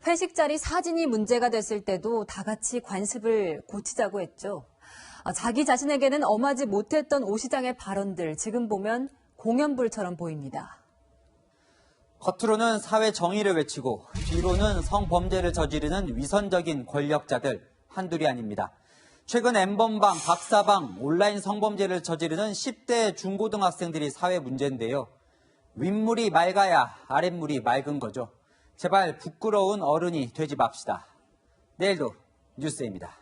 S1: 회식 자리 사진이 문제가 됐을 때도 다 같이 관습을 고치자고 했죠. 자기 자신에게는 엄하지 못했던 오 시장의 발언들 지금 보면 공연불처럼 보입니다.
S3: 겉으로는 사회 정의를 외치고 뒤로는 성범죄를 저지르는 위선적인 권력자들 한둘이 아닙니다. 최근 N번방, 박사방, 온라인 성범죄를 저지르는 10대 중고등학생들이 사회 문제인데요. 윗물이 맑아야 아랫물이 맑은 거죠. 제발 부끄러운 어른이 되지 맙시다. 내일도 뉴스입니다.